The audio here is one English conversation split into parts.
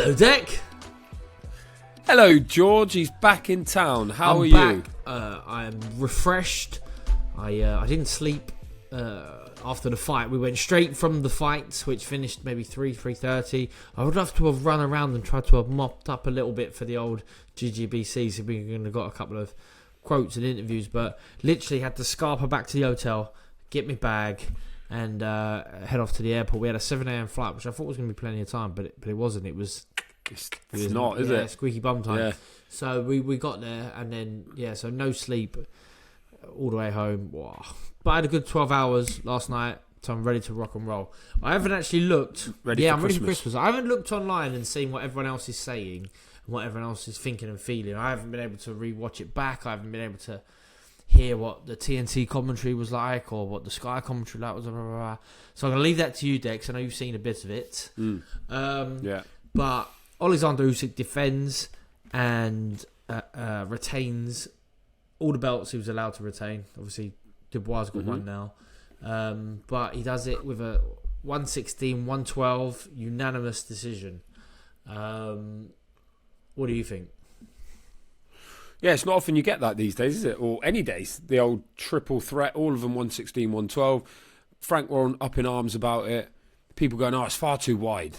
Hello, Deck. Hello, George. He's back in town. How are back. you? I am refreshed. I didn't sleep after the fight. We went straight from the fight, which finished maybe 3:30. I would love to have run around and tried to have mopped up a little bit for the old GGBC, so we could have got a couple of quotes and interviews, but literally had to scarper back to the hotel, get my bag, and head off to the airport. We had a 7 a.m. flight, which I thought was going to be plenty of time, but it wasn't. It was not, is it? Squeaky bum time. Yeah. So we got there, and then, so no sleep all the way home. Wow. But I had a good 12 hours last night, so I'm ready to rock and roll. I haven't actually looked. I'm ready for Christmas. I haven't looked online and seen what everyone else is saying and what everyone else is thinking and feeling. I haven't been able to rewatch it back. I haven't been able to hear what the TNT commentary was like or what the Sky commentary like was. Blah, blah, blah. So I'm going to leave that to you, Dex. I know you've seen a bit of it. Yeah. But Oleksandr Usyk defends and retains all the belts he was allowed to retain. Obviously, Dubois got one now. But he does it with a 116-112 unanimous decision. What do you think? Yeah, it's not often you get that these days, is it? Or any days. The old triple threat, all of them 116-112. Frank Warren up in arms about it. People going, it's far too wide.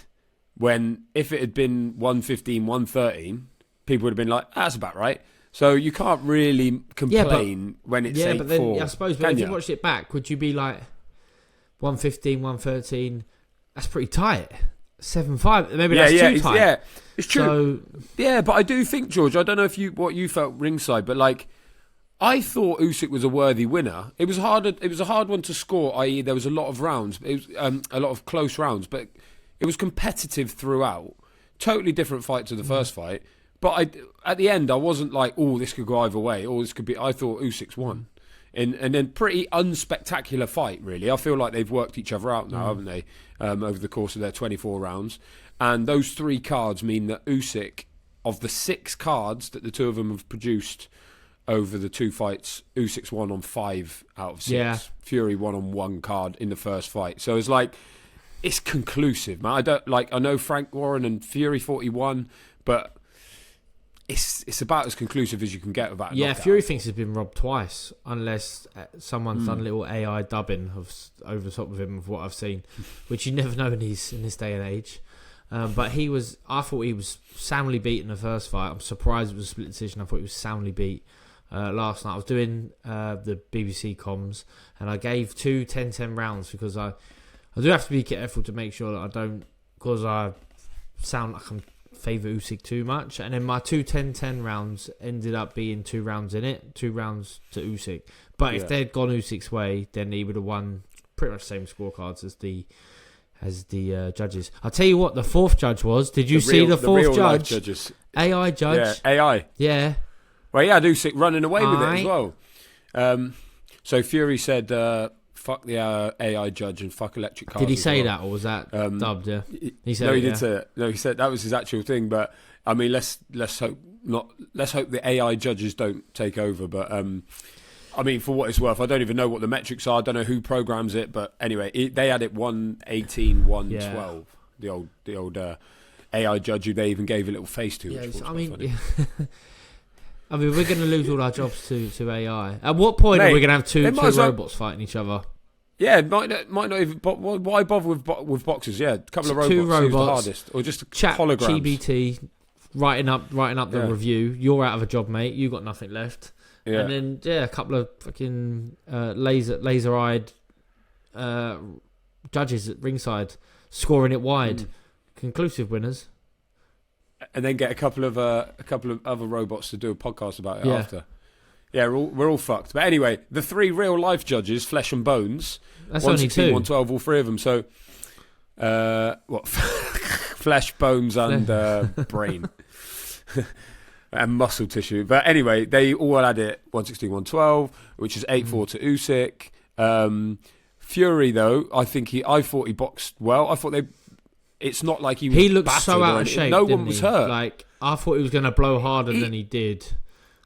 When if it had been 115-113, people would have been like, that's about right. So you can't really complain when it's 8-4. But then I suppose if you watched it back, would you be like 115-113? That's pretty tight. 7-5. Maybe that's too tight. Yeah, it's true. So, yeah, but I do think, George, I don't know what you felt ringside, but like I thought Usyk was a worthy winner. It was a hard one to score, i.e. there was a lot of rounds. It was a lot of close rounds, but it was competitive throughout. Totally different fight to the first fight. But at the end, I wasn't like, this could go either way. Or this could be... I thought Usyk's won. And then pretty unspectacular fight, really. I feel like they've worked each other out now, haven't they? Over the course of their 24 rounds. And those 3 cards mean that Usyk, of the 6 cards that the two of them have produced over the 2 fights, Usyk's won on 5 out of 6. Yeah. Fury won on 1 card in the first fight. So it's like... It's conclusive, man. I know Frank Warren and Fury 41, but it's about as conclusive as you can get about a knockout. Fury thinks he's been robbed twice, unless someone's done a little AI dubbing over the top of him of what I've seen, which you never know in this day and age. But I thought he was soundly beat in the first fight. I'm surprised it was a split decision. I thought he was soundly beat last night. I was doing the BBC comms, and I gave 2 10-10 rounds because I do have to be careful to make sure that I don't, because I sound like I'm favour Usyk too much. And then my 2 10-10 rounds ended up being 2 rounds in it, 2 rounds to Usyk. But if they'd gone Usyk's way, then he would have won pretty much the same scorecards as the judges. I'll tell you what the 4th judge was. Did you see the 4th judge? Judges. AI judge. Yeah, AI. Yeah. Well, yeah, Usyk running away with it as well. So Fury said... fuck the AI judge and fuck electric cars. Did he say that, or was that dubbed? Yeah, he said. No, he did say it. No, he said that was his actual thing. But I mean, let's hope not. Let's hope the AI judges don't take over. But I mean, for what it's worth, I don't even know what the metrics are. I don't know who programs it. But anyway, they had it 118, 112. Yeah. The old AI judge who they even gave a little face to. Yeah, which I mean. I mean, we're going to lose all our jobs to AI. At what point are we going to have two robots fighting each other? Yeah, might not even. Why bother with boxers? Yeah, a couple of robots. 2 robots. Who's the hardest, or just Chat holograms. GBT writing up the review. You're out of a job, mate. You got nothing left. Yeah. And then a couple of fucking laser-eyed judges at ringside scoring it wide. Conclusive winners. And then get a couple of other robots to do a podcast about it after. Yeah, we're all fucked. But anyway, the 3 real life judges, flesh and bones. That's only 2. 112, all 3 of them. So, flesh, bones, and brain, and muscle tissue. But anyway, they all had it 116, 112, which is 8-4 to Usyk. Fury, though, I thought he boxed well. I thought it's not like he looked so out of shape. No one was hurt. Like, I thought he was going to blow harder than he did,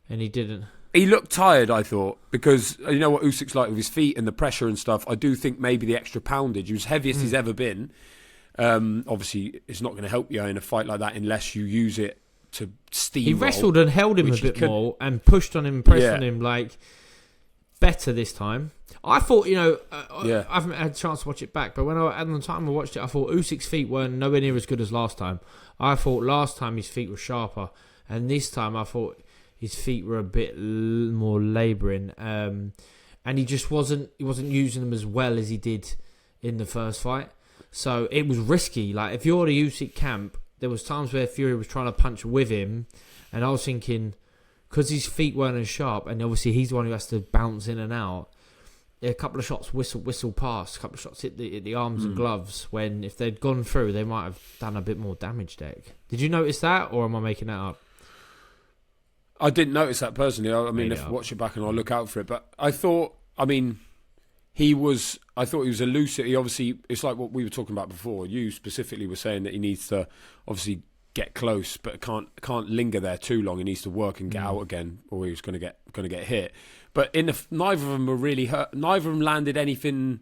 and he didn't. He looked tired, I thought, because you know what Usyk's like with his feet and the pressure and stuff. I do think maybe the extra poundage. He was heaviest he's ever been. Obviously, it's not going to help you in a fight like that unless you use it to steamroll. He wrestled and held him a bit more and pushed on him, pressed on him like better this time. I thought, I haven't had a chance to watch it back, but at the time I watched it, I thought Usyk's feet weren't nowhere near as good as last time. I thought last time his feet were sharper, and this time I thought his feet were a bit more labouring, and he just wasn't using them as well as he did in the first fight. So it was risky. Like, if you're the Usyk camp, there was times where Fury was trying to punch with him, and I was thinking, because his feet weren't as sharp, and obviously he's the one who has to bounce in and out, a couple of shots whistle past, a couple of shots hit the arms and gloves, when if they'd gone through, they might have done a bit more damage, Deck. Did you notice that, or am I making that up? I didn't notice that personally. I mean, if I watch it back and I'll look out for it. But I thought he was elusive. He obviously, it's like what we were talking about before. You specifically were saying that he needs to obviously get close, but can't linger there too long. He needs to work and get out again, or he was going to get hit. But neither of them were really hurt. Neither of them landed anything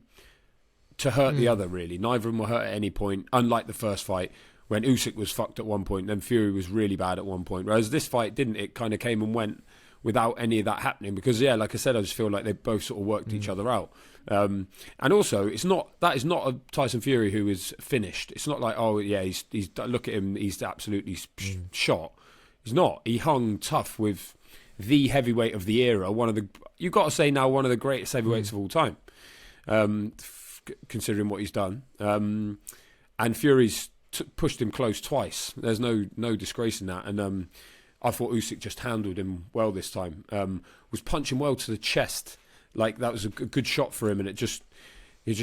to hurt the other, really. Neither of them were hurt at any point, unlike the first fight, when Usyk was fucked at one point, then Fury was really bad at one point. Whereas this fight didn't. It kind of came and went without any of that happening. Because, like I said, I just feel like they both sort of worked each other out. And also, that is not a Tyson Fury who is finished. It's not like, he's look at him, he's absolutely shot. He's not. He hung tough with the heavyweight of the era, you've got to say now, one of the greatest heavyweights of all time, considering what he's done. And Fury's pushed him close twice. There's no disgrace in that. And I thought Usyk just handled him well this time. Was punching well to the chest. Like, that was a good shot for him, and he just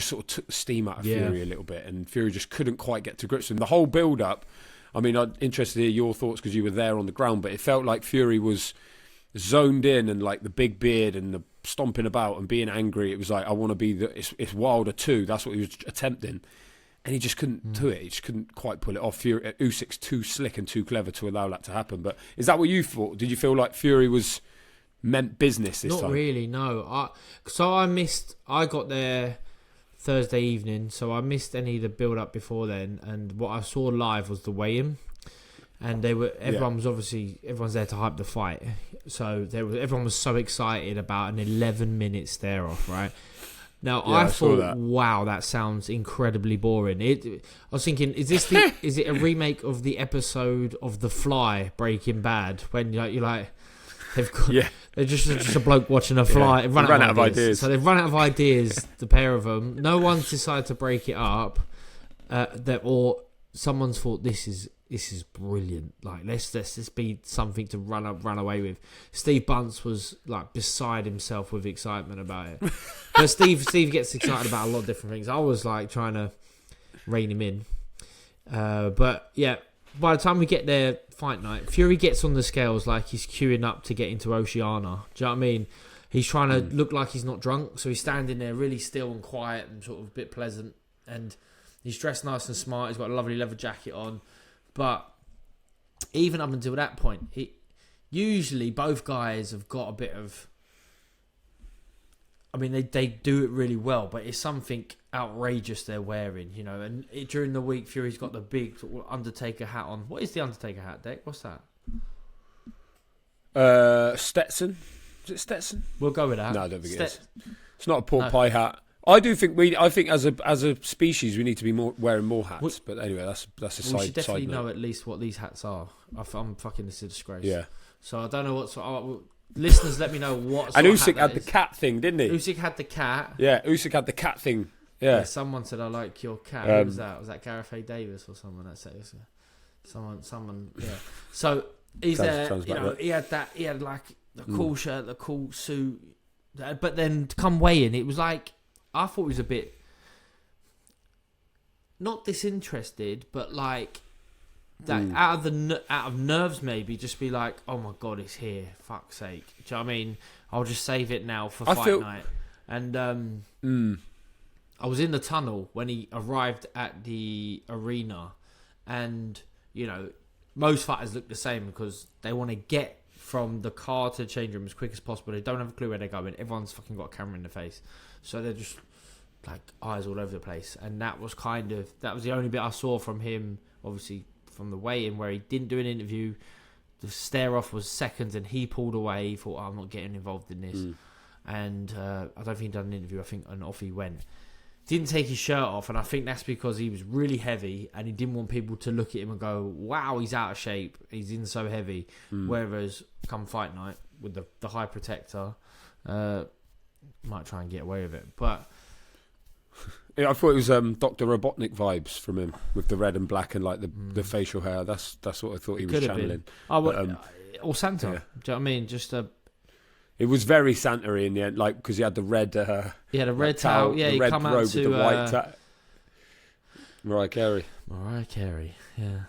sort of took the steam out of Fury a little bit, and Fury just couldn't quite get to grips with him. The whole build-up, I mean, I'm interested to hear your thoughts because you were there on the ground, but it felt like Fury was zoned in, and like the big beard and the stomping about and being angry. It was like, I want to be it's Wilder 2. That's what he was attempting. And he just couldn't do it. He just couldn't quite pull it off. Usyk's too slick and too clever to allow that to happen. But is that what you thought? Did you feel like Fury meant business this time? Not really, no. I got there Thursday evening, so I missed any of the build-up before then. And what I saw live was the weigh-in. And everyone's there to hype the fight. So everyone was so excited about an 11-minute stare-off, right? Now, I thought, wow, that sounds incredibly boring. I was thinking, is it a remake of the episode of The Fly, Breaking Bad, when you're like, they're just a bloke watching a fly. Run out of ideas. So they've run out of ideas, the pair of them. No one's decided to break it up, or someone's thought this is brilliant. Like, let's just be something to run away with. Steve Bunce was like beside himself with excitement about it. But Steve gets excited about a lot of different things. I was like trying to rein him in. But yeah, by the time we get there, fight night, Fury gets on the scales like he's queuing up to get into Oceania. Do you know what I mean? He's trying to look like he's not drunk, so he's standing there really still and quiet and sort of a bit pleasant. And he's dressed nice and smart. He's got a lovely leather jacket on. But even up until that point, usually both guys have got a bit of... I mean, they do it really well, but it's something outrageous they're wearing, you know. And during the week, Fury's got the big sort of Undertaker hat on. What is the Undertaker hat, Dick? What's that? Stetson. Is it Stetson? We'll go with that. No, I don't think it is. It's not a pork pie hat. I think as a species we need to be wearing more hats. But anyway, that's a side note. We should definitely know at least what these hats are. I'm fucking this is a disgrace. Yeah. So I don't know what. Listeners, let me know what. And Usyk had the cat thing, didn't he? Usyk had the cat. Yeah, Usyk had the cat thing. Yeah. Someone said, "I like your cat." Who was that? Was that Gareth A. Davis or someone that said it? Someone. Yeah. So he's there. You know, he had that. He had like the cool shirt, the cool suit. But then to come weigh-in, it was like, I thought he was a bit not disinterested, but like that out of nerves, maybe just be like, oh my god, it's here, fuck's sake. Do you know what I mean? I'll just save it now for fight night. And I was in the tunnel when he arrived at the arena, and you know, most fighters look the same because they want to get from the car to the change room as quick as possible. They don't have a clue where they're going. Everyone's fucking got a camera in their face, so they're just like eyes all over the place, and that was the only bit I saw from him. Obviously, from the weigh-in where he didn't do an interview, the stare off was seconds, and he pulled away. He thought, I'm not getting involved in this, and I don't think he done an interview. I think, and off he went. Didn't take his shirt off, and I think that's because he was really heavy, and he didn't want people to look at him and go, "Wow, he's out of shape. He's in so heavy." Whereas, come fight night with the high protector, might try and get away with it. But yeah, I thought it was Dr. Robotnik vibes from him with the red and black and like the facial hair. That's what I thought he was channeling. Oh, or Santa. Yeah. Do you know what I mean? Just a. It was very Santa-y in the end, like because he had the red. He had a red towel. Yeah, the red come robe out with to the white. Mariah Carey. Yeah.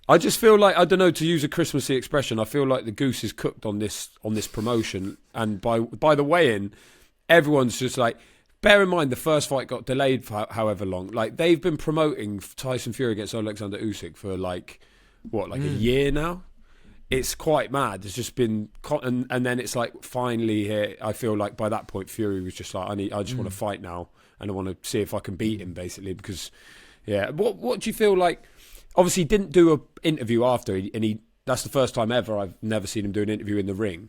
I just feel like, I don't know, to use a Christmassy expression, I feel like the goose is cooked on this promotion, and by the weigh-in, everyone's just like. Bear in mind, the first fight got delayed for however long. Like they've been promoting Tyson Fury against Oleksandr Usyk for a year now. It's quite mad. It's just been, and then it's like finally here. I feel like by that point, Fury was just like, I just want to fight now, and I want to see if I can beat him, basically. Because, yeah, what do you feel like? Obviously, he didn't do an interview after, and that's the first time ever I've never seen him do an interview in the ring.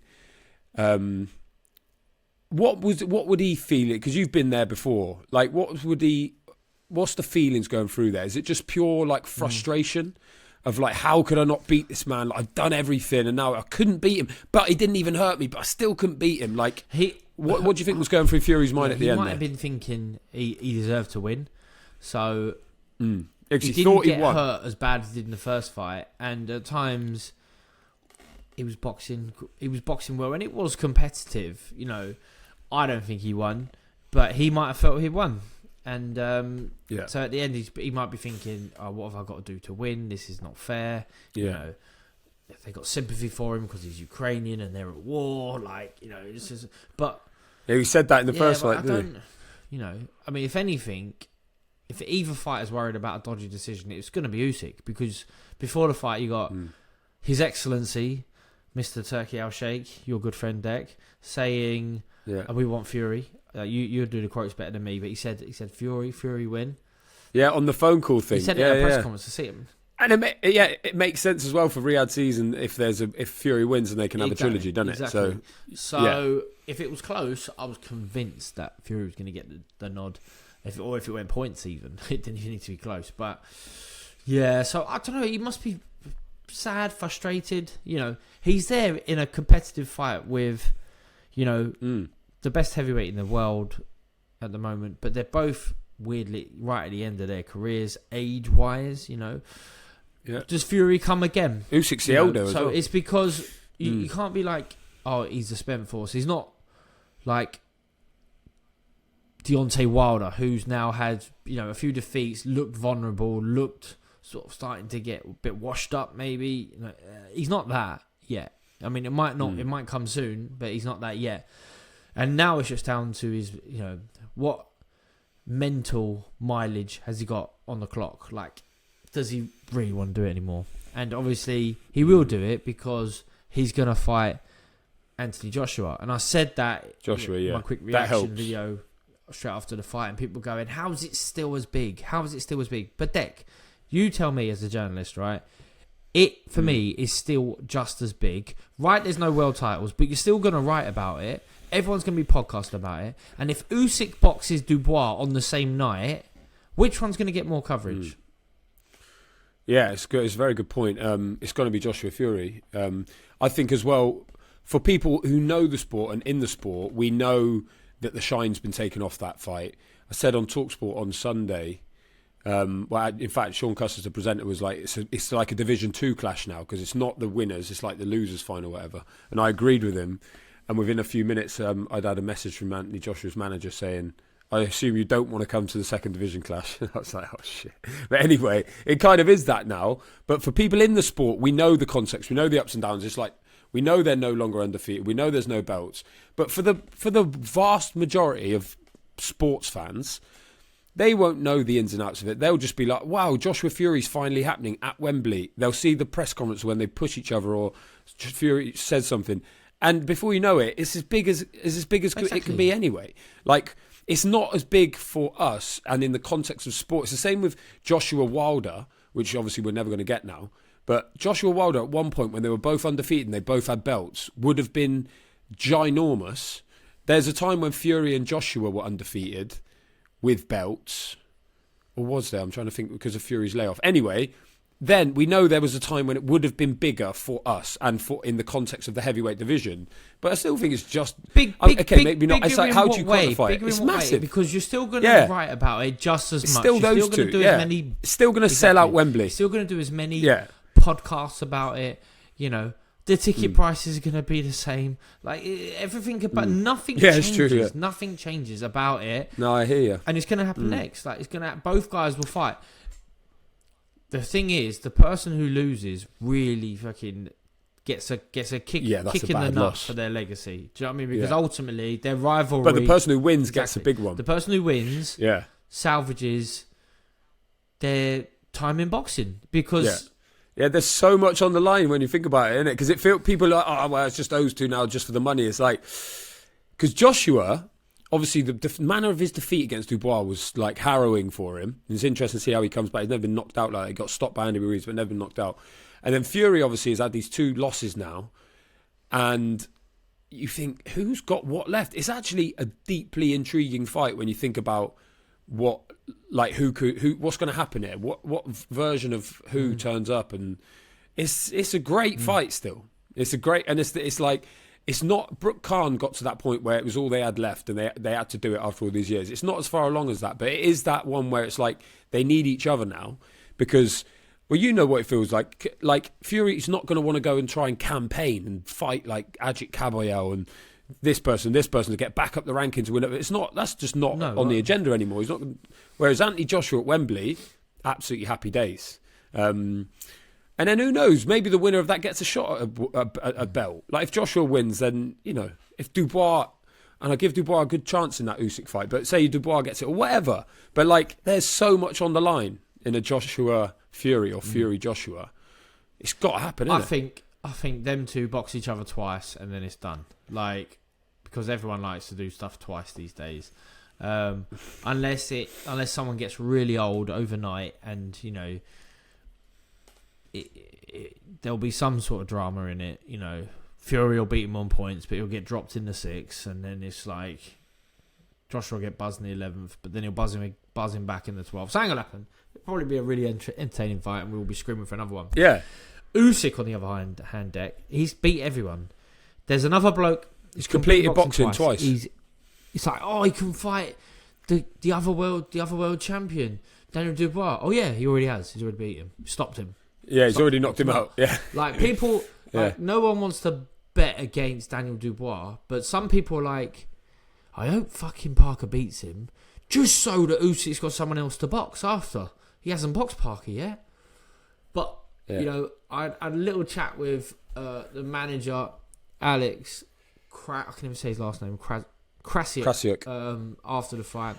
What would he feel it? Because you've been there before. Like, what's the feelings going through there? Is it just pure like frustration? Of like, how could I not beat this man? Like, I've done everything, and now I couldn't beat him. But he didn't even hurt me. But I still couldn't beat him. Like, what do you think was going through Fury's mind at the end? He might have been thinking he deserved to win, so he thought didn't get hurt as bad as he did in the first fight. And at times, he was boxing well, and it was competitive. You know, I don't think he won, but he might have felt he won. And so at the end, he might be thinking, "Oh, what have I got to do to win? This is not fair." Yeah. You know, if they got sympathy for him because he's Ukrainian and they're at war, like, you know, it's just. But yeah, he said that in the first fight, didn't he? You know, I mean, if anything, if either fighter's worried about a dodgy decision, it's going to be Usyk, because before the fight, you got His Excellency, Mr. Turkey Al-Sheikh, your good friend Dek, saying, "We want Fury." You do the quotes better than me, but he said Fury win. Yeah, on the phone call thing. He said it at a press conference to see him. And it makes sense as well for Riyadh season if Fury wins and they can have a trilogy, doesn't it? So if it was close, I was convinced that Fury was going to get the nod. If it went points even, it didn't even need to be close. But yeah, so I don't know. He must be sad, frustrated. You know, he's there in a competitive fight with, you know, the best heavyweight in the world at the moment, but they're both weirdly right at the end of their careers, age-wise, you know. Yeah. Does Fury come again? Usyk's the elder as well. So it's because you can't be like, oh, he's a spent force. He's not like Deontay Wilder, who's now had, you know, a few defeats, looked vulnerable, looked sort of starting to get a bit washed up maybe. You know, he's not that yet. I mean, it might not, it might come soon, but he's not that yet. And now it's just down to his, you know, what mental mileage has he got on the clock? Like, does he really want to do it anymore? And obviously, he will do it because he's going to fight Anthony Joshua. And I said that my quick reaction video straight after the fight, and people going, how is it still as big? How is it still as big? But Dek, you tell me as a journalist, right? It, for me, is still just as big. Right, there's no world titles, but you're still going to write about it. Everyone's going to be podcasting about it. And if Usyk boxes Dubois on the same night, which one's going to get more coverage? Yeah, it's good. It's a very good point. It's going to be Joshua Fury. I think as well, for people who know the sport and in the sport, we know that the shine's been taken off that fight. I said on TalkSport on Sunday, in fact, Sean Custer, the presenter, was like, it's like a Division 2 clash now, because it's not the winners, it's like the losers fight or whatever. And I agreed with him. And within a few minutes, I'd had a message from Anthony Joshua's manager saying, I assume you don't want to come to the second division clash. I was like, oh, shit. But anyway, it kind of is that now. But for people in the sport, we know the context. We know the ups and downs. It's like, we know they're no longer undefeated. We know there's no belts. But for the vast majority of sports fans, they won't know the ins and outs of it. They'll just be like, wow, Joshua Fury's finally happening at Wembley. They'll see the press conference when they push each other or Fury says something. And before you know it, it's as big as it can be anyway. Like, it's not as big for us, and in the context of sport, it's the same with Joshua Wilder, which obviously we're never going to get now. But Joshua Wilder, at one point when they were both undefeated and they both had belts, would have been ginormous. There's a time when Fury and Joshua were undefeated with belts. Or was there? I'm trying to think because of Fury's layoff. Anyway, then we know there was a time when it would have been bigger for us and for in the context of the heavyweight division. But I still think it's just big. Maybe not. It's like, how do you quantify it? It's massive because you're still going to write about it just as much. Still you're those still going to do as many. Still going to sell out Wembley. Still going to do as many podcasts about it. You know, the ticket prices are going to be the same. Like everything about nothing changes. It's true, Nothing changes about it. No, I hear you. And it's going to happen next. Like it's going to. Both guys will fight. The thing is, the person who loses really fucking gets a kick in the nuts for their legacy. Do you know what I mean? Because ultimately, their rivalry. But the person who wins gets a big one. The person who wins, salvages their time in boxing because. Yeah, there's so much on the line when you think about it, innit? Because it feels people are like, oh, well, it's just those two now, just for the money. It's like because Joshua. Obviously, the manner of his defeat against Dubois was like harrowing for him. It's interesting to see how he comes back. He's never been knocked out like that. He got stopped by Andy Ruiz, but never been knocked out. And then Fury obviously has had these 2 losses now. And you think, who's got what left? It's actually a deeply intriguing fight when you think about what's going to happen here. What version of who turns up, and it's a great fight still. It's a great, and it's like. It's not. Brooke Khan got to that point where it was all they had left, and they had to do it after all these years. It's not as far along as that, but it is that one where it's like they need each other now because, well, you know what it feels like. Like Fury's not going to want to go and try and campaign and fight like Ajit Kabayel and this person to get back up the rankings. To win it. It's not. That's just not on the agenda anymore. He's not. Whereas Anthony Joshua at Wembley, absolutely happy days. And then who knows? Maybe the winner of that gets a shot at a belt. Like if Joshua wins, then if Dubois, and I give Dubois a good chance in that Usyk fight. But say Dubois gets it or whatever. But like, there's so much on the line in a Joshua Fury or Fury Joshua. It's got to happen. I think them two box each other twice and then it's done. Like because everyone likes to do stuff twice these days. Unless someone gets really old overnight and there'll be some sort of drama in it, Fury will beat him on points, but he'll get dropped in the 6th, and then it's like Joshua will get buzzed in the 11th, but then he'll buzz him back in the 12th. Something will happen. It'll probably be a really entertaining fight, and we'll be screaming for another one. Yeah. Usyk, on the other hand, Deck, he's beat everyone. There's another bloke. He's completed boxing twice. It's like, he can fight the other world champion, Daniel Dubois. Oh yeah, he already has. He's already beat him. Stopped him. Yeah, he's already knocked him out. Yeah. Like people, no one wants to bet against Daniel Dubois, but some people are like, I hope fucking Parker beats him, just so that Usyk's got someone else to box after. He hasn't boxed Parker yet. But I had a little chat with the manager, Alex. I can even say his last name, Krasiuk. After the fight,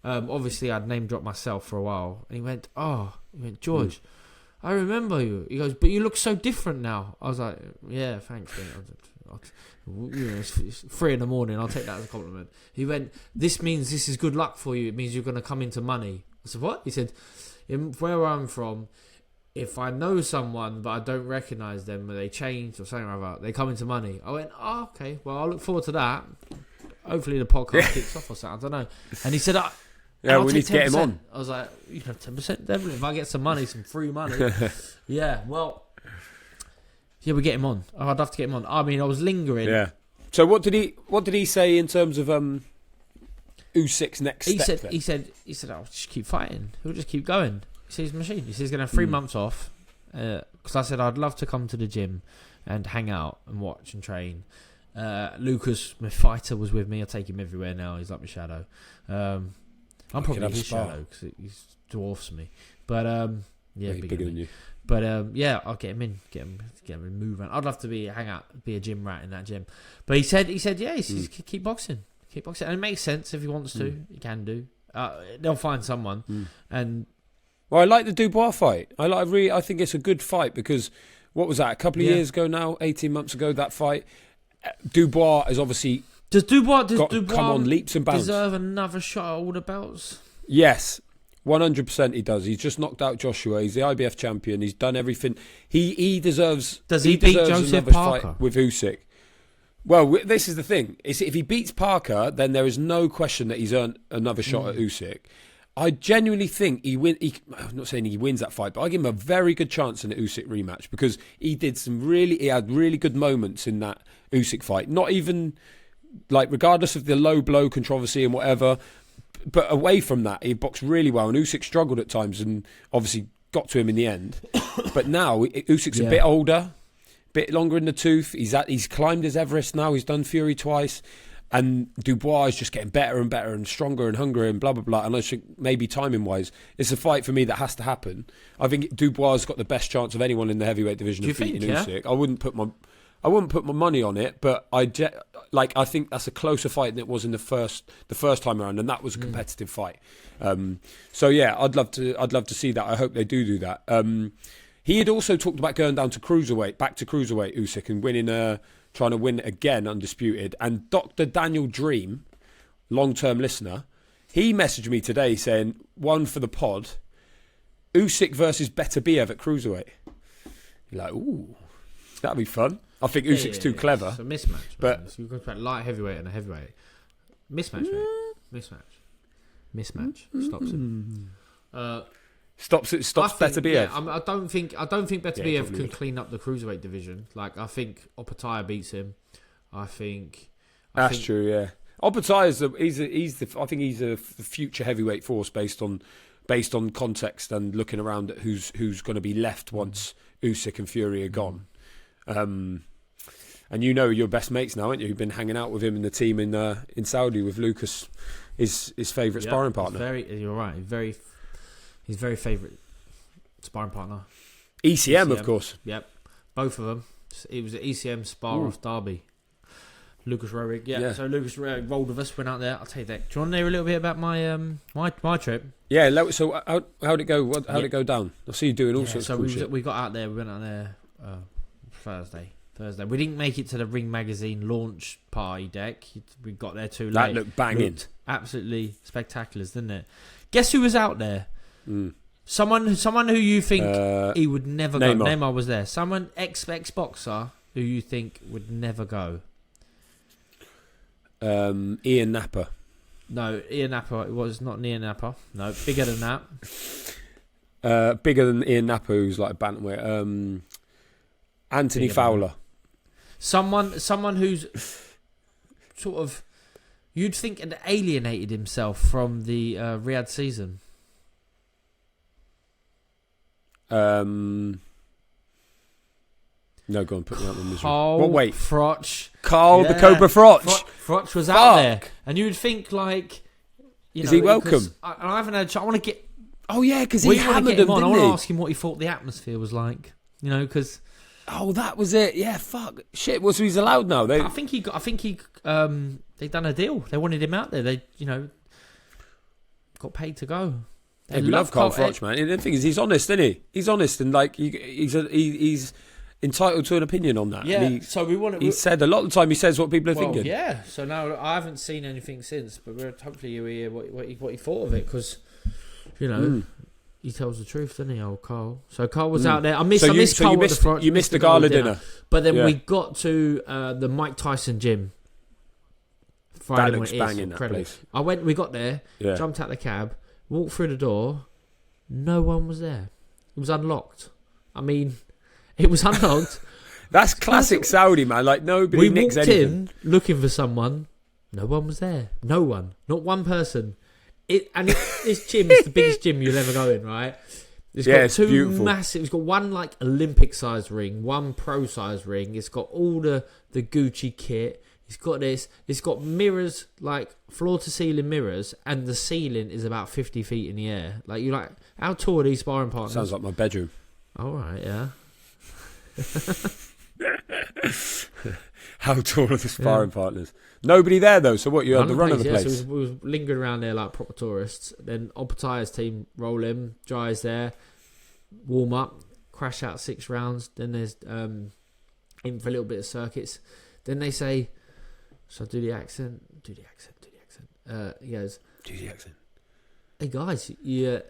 obviously I'd name dropped myself for a while, and he went, George. I remember you. He goes, but you look so different now. I was like, yeah, thanks, mate. It's 3 a.m. I'll take that as a compliment. He went, this means this is good luck for you. It means you're going to come into money. I said, what? He said, where I'm from, if I know someone but I don't recognise them or they changed or something like that, they come into money. I went, okay. Well, I look forward to that. Hopefully the podcast kicks off or something. I don't know. And he said, we need to get him on. I was like, 10%, definitely. If I get some money, some free money. Yeah, we get him on. I'd love to get him on. I mean, I was lingering. Yeah. So what did he say in terms of Usyk's next step? He said, I'll just keep fighting. He'll just keep going. He said he's a machine. He said he's going to have 3 months off. Because I said I'd love to come to the gym and hang out and watch and train. Lucas, my fighter, was with me. I take him everywhere now. He's like my shadow. I'm probably his shadow because he dwarfs me. But bigger than you. But I'll get him in, get him moving. I'd love to be a gym rat in that gym. But he said, he's keep boxing, and it makes sense if he wants to. He can do. They'll find someone. And I like the Dubois fight. I think it's a good fight because what was that? A couple of years ago now, 18 months ago, that fight. Dubois is obviously Does Dubois come on leaps and bounds. deserve another shot at all the belts? Yes, 100% he does. He's just knocked out Joshua. He's the IBF champion. He's done everything. He deserves. Does he beat Joseph another Parker fight with Usyk? Well, this is the thing. If he beats Parker, then there is no question that he's earned another shot at Usyk. I genuinely think I'm not saying he wins that fight, but I give him a very good chance in the Usyk rematch because he had really good moments in that Usyk fight. Not even like regardless of the low blow controversy and whatever, but away from that, he boxed really well. And Usyk struggled at times and obviously got to him in the end. But now Usyk's a bit older, bit longer in the tooth. He's climbed his Everest now. He's done Fury twice. And Dubois is just getting better and better and stronger and hungrier and blah, blah, blah. And I think maybe timing-wise, it's a fight for me that has to happen. I think Dubois has got the best chance of anyone in the heavyweight division of beating Usyk. I wouldn't put my money on it, but I think that's a closer fight than it was in the first time around, and that was a competitive fight. So yeah, I'd love to see that. I hope they do that. He had also talked about going down to cruiserweight, back to cruiserweight, Usyk, and winning trying to win again, undisputed. And Dr. Daniel Dream, long-term listener, he messaged me today saying, one for the pod, Usyk versus Beterbiev at cruiserweight. You're like, ooh, that'd be fun. I think Usyk's too clever. It's a mismatch. But so you've got to light heavyweight and a heavyweight. Mismatch, mate. Mismatch. Stops it. Stops Beterbiev. Yeah, I don't think Beterbiev can clean up the cruiserweight division. Like I think Opataya beats him. I think true. Yeah, Opataya I think he's a future heavyweight force based on context and looking around at who's going to be left once Usyk and Fury are gone. And you know your best mates now, aren't you? You've been hanging out with him and the team in Saudi with Lucas, his favourite sparring partner. You're right. His very favourite sparring partner. ECM, of course. Yep. Both of them. It was an ECM spar off Derby. Lucas Rowerig. Yeah. So Lucas Rowerig rolled with us, went out there. I'll tell you that. Do you want to hear a little bit about my my trip? Yeah. So how'd it go? How'd it go down? I see you doing all sorts of cool shit. We got out there. We went out there Thursday. We didn't make it to the Ring Magazine launch party deck. We got there too late. That looked banging. Absolutely spectacular, didn't it? Guess who was out there? Someone who you think he would never go. Neymar was there. Someone ex-boxer who you think would never go. Ian Napper. No, Ian Napper. It was not Ian Napper. No, bigger than that. Bigger than Ian Napper, who's like a bantamweight. Anthony Fowler. Someone who's sort of you'd think had alienated himself from the Riyadh season. No, go on, put me out the misery. Wait. Froch. Carl the Cobra Froch. Froch was out there. And you would think, like... Is he welcome? I haven't had a chance. I want to get... Oh, yeah, because he hammered him, on. didn't I want he? to ask him what he thought the atmosphere was like. You know, because... Oh, that was it. Yeah, fuck. Shit, so he's allowed now. I think he they done a deal. They wanted him out there. They, got paid to go. We love Carl Froch, man. And the thing is, he's honest, isn't he? He's honest, and like he's entitled to an opinion on that. Yeah. So we want. He said a lot of the time. He says what people are thinking. Yeah. So now I haven't seen anything since, but hopefully you hear what he thought of it because, he tells the truth, doesn't he, old Carl? So Carl was out there. I missed Carl at the front. You missed the gala dinner. But then we got to the Mike Tyson gym. Friday that looks banging, that place. We got there, jumped out the cab, walked through the door. No one was there. It was unlocked. I mean, it was unlocked. That's classic Saudi, man. Like, nobody nicks anything. We walked in looking for someone. No one was there. No one. Not one person. This gym is the biggest gym you'll ever go in, right? It's got two beautiful. Massive. It's got one like Olympic-sized ring, one pro-sized ring. It's got all the Gucci kit. It's got this. It's got mirrors, like floor-to-ceiling mirrors, and the ceiling is about 50 feet in the air. Like you're like, how tall are these sparring partners? Sounds like my bedroom. All right, yeah. How tall are the sparring partners? Nobody there though. So what? You had the run of the place. So we was lingered around there like proper tourists. Then Opataya's team roll in, Dry's there, warm up, crash out 6 rounds. Then there's in for a little bit of circuits. Then they say, So I do the accent. He goes, Do the accent. "Hey guys, you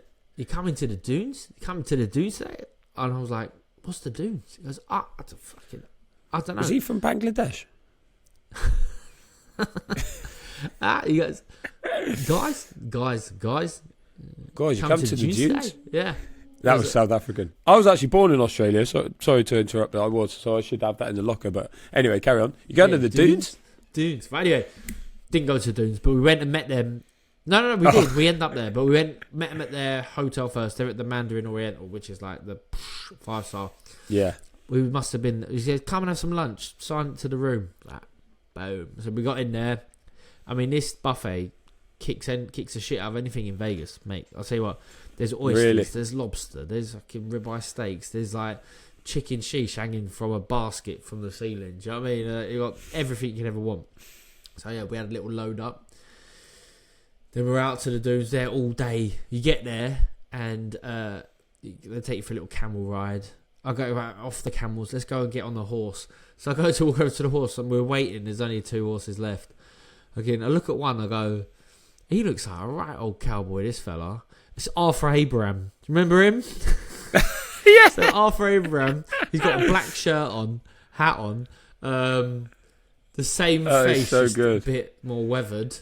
coming to the dunes? You coming to the dunes today?" And I was like, "What's the dunes?" He goes, I don't know. Is he from Bangladesh? He goes, guys, you come to the dunes? Today? Yeah. That was South African. I was actually born in Australia, so sorry to interrupt, but I was, so I should have that in the locker. But anyway, carry on. You going to the dunes? Dunes. But anyway, didn't go to the dunes, but we went and met them. No, we did. We ended up there, but we met them at their hotel first. They're at the Mandarin Oriental, which is like the 5-star. Yeah. We must have been. He said, "Come and have some lunch. Sign to the room." Like, boom. So we got in there. I mean, this buffet kicks the shit out of anything in Vegas, mate. I'll tell you what. There's oysters, there's lobster, there's fucking ribeye steaks, there's like chicken sheesh hanging from a basket from the ceiling. Do you know what I mean? You got everything you can ever want. So yeah, we had a little load up. Then we're out to the dunes there all day. You get there and they take you for a little camel ride. I go right off the camels. Let's go and get on the horse. So I go to walk over to the horse and we're waiting. There's only 2 horses left. Again, I look at one. I go, he looks like a right old cowboy. This fella. It's Arthur Abraham. Do you remember him? Yeah. So Arthur Abraham. He's got a black shirt on, hat on. The same face, so just good. A bit more weathered.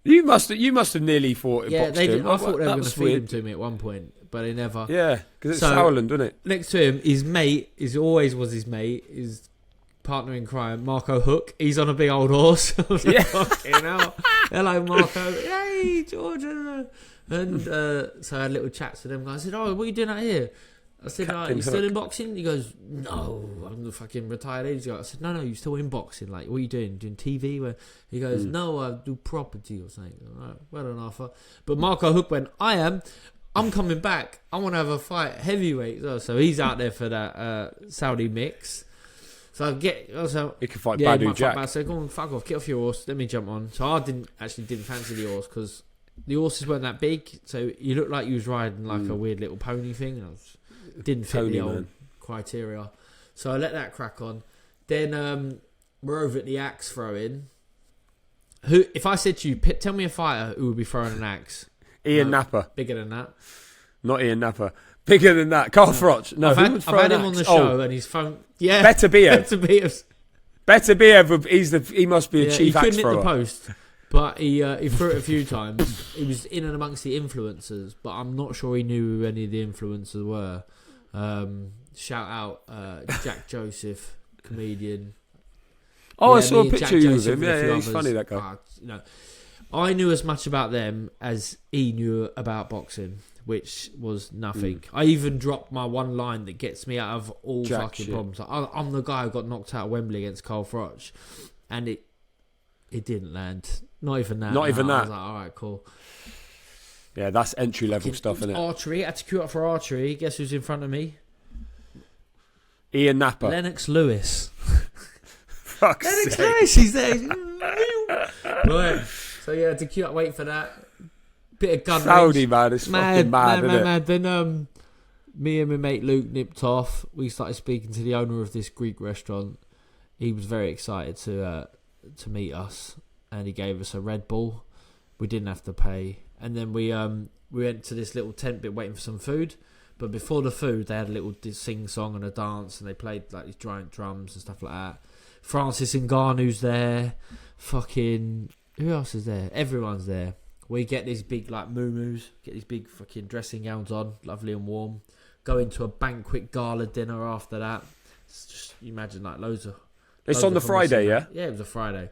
You must have nearly thought it. Yeah, boxed they did. him. I thought they were going to feed weird. him to me at one point, but they never. Yeah, because it's So, Sauerland, isn't it? Next to him, his mate, always was his mate, his partner in crime, Marco Hook. He's on a big old horse. Yeah. Fucking hell. Hello, Marco. Hey, George. And so I had little chats with them guys. I said, "Oh, what are you doing out here?" I said, "You still in boxing?" He goes, "No, I'm fucking retired ages ago." I said, "No, you're still in boxing. Like, what are you doing? Doing TV?" Where he goes, "No, I do property or something." All right, well done, Arthur. But Marco Hook went, I'm coming back. I want to have a fight heavyweight. So he's out there for that Saudi mix. So he can fight Badu Jack. I said, "Go on, fuck off, get off your horse. Let me jump on." So I didn't fancy the horse because the horses weren't that big. So you looked like you was riding like a weird little pony thing, and didn't fit the old criteria. So I let that crack on. Then we're over at the axe throwing. Who? If I said to you, tell me a fighter who would be throwing an axe. Ian Napper. Bigger than that. Not Ian Napper. Bigger than that. Carl Froch. No, I've had him on the show and he's thrown. Yeah. Better Biev. Better Biev. He must be a chief axe thrower. He couldn't hit the post, but he threw it a few times. He was in and amongst the influencers, but I'm not sure he knew who any of the influencers were. Shout out Jack Joseph, comedian. Oh, I saw a picture of him. Yeah, he's funny, that guy. I knew as much about them as he knew about boxing, which was nothing. I even dropped my one line that gets me out of all fucking problems. Like, I'm the guy who got knocked out of Wembley against Carl Froch, and it didn't land. Not even that. I was like, all right, cool. Yeah, that's entry level stuff, isn't it? Archery. I had to queue up for archery. Guess who's in front of me? Ian Napper. Lennox Lewis. Fuck's Lennox sake. Lewis, he's there. Right. So yeah, I had to queue up, wait for that. Bit of gun Saudi, range. man. It's fucking mad, isn't it? Then me and my mate Luke nipped off. We started speaking to the owner of this Greek restaurant. He was very excited to meet us, and he gave us a Red Bull. We didn't have to pay. And then we went to this little tent bit waiting for some food. But before the food, they had a little sing-song and a dance, and they played like these giant drums and stuff like that. Francis Ngannou's there. Fucking... Who else is there? Everyone's there. We get these big like muumuus, get these big fucking dressing gowns on, lovely and warm. Go into a banquet gala dinner after that. It's just, you imagine like loads of... It's on the Friday, yeah? Yeah, it was a Friday.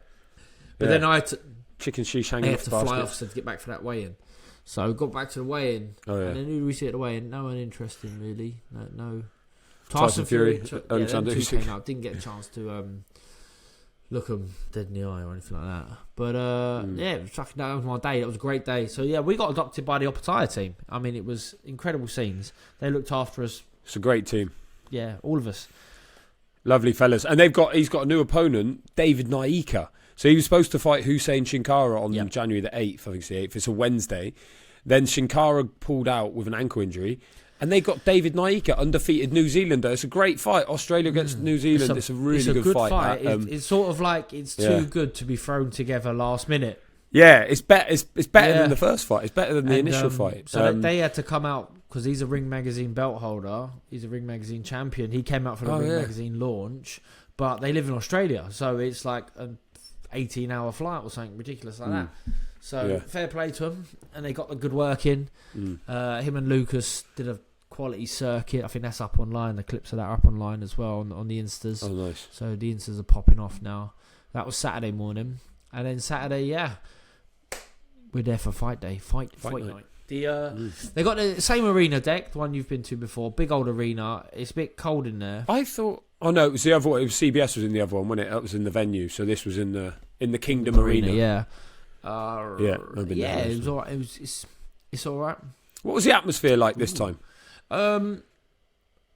But then I had to... Chicken sheesh hanging off the basket. fly off to get back for that weigh-in. So we got back to the weigh-in. Oh, yeah. And then who did we see at the weigh-in? No one interesting, really. No. Tyson Fury. Oleksandr Usyk. Came out. Didn't get a chance to look them dead in the eye or anything like that. But yeah, that was my day. That was a great day. So yeah, we got adopted by the Opataya team. I mean, it was incredible scenes. They looked after us. It's a great team. Yeah, all of us. Lovely fellas. And he's got a new opponent, David Naika. So he was supposed to fight Hussein Shinkara on January the 8th. I think it's the 8th. It's a Wednesday. Then Shinkara pulled out with an ankle injury. And they got David Naika, undefeated New Zealander. It's a great fight. Australia against New Zealand. It's a really good fight. It's sort of like it's too good to be thrown together last minute. Yeah, it's better. It's better than the first fight. It's better than the initial fight. So they had to come out because he's a Ring Magazine belt holder. He's a Ring Magazine champion. He came out for the Ring Magazine launch, but they live in Australia, so it's like an 18-hour flight or something ridiculous like that. So fair play to him, and they got the good work in. Him and Lucas did a quality circuit. I think that's up online. The clips of that are up online as well on the Instas. Oh, nice. So the Instas are popping off now. That was Saturday morning, and then Saturday, we're there for fight day, fight night. They got the same arena deck, the one you've been to before. Big old arena. It's a bit cold in there. I thought. Oh no, it was the other one. It was CBS was in the other one, wasn't it? That was in the venue. So this was in the Kingdom Arena. Yeah. It was all right. It's all right. What was the atmosphere like this time?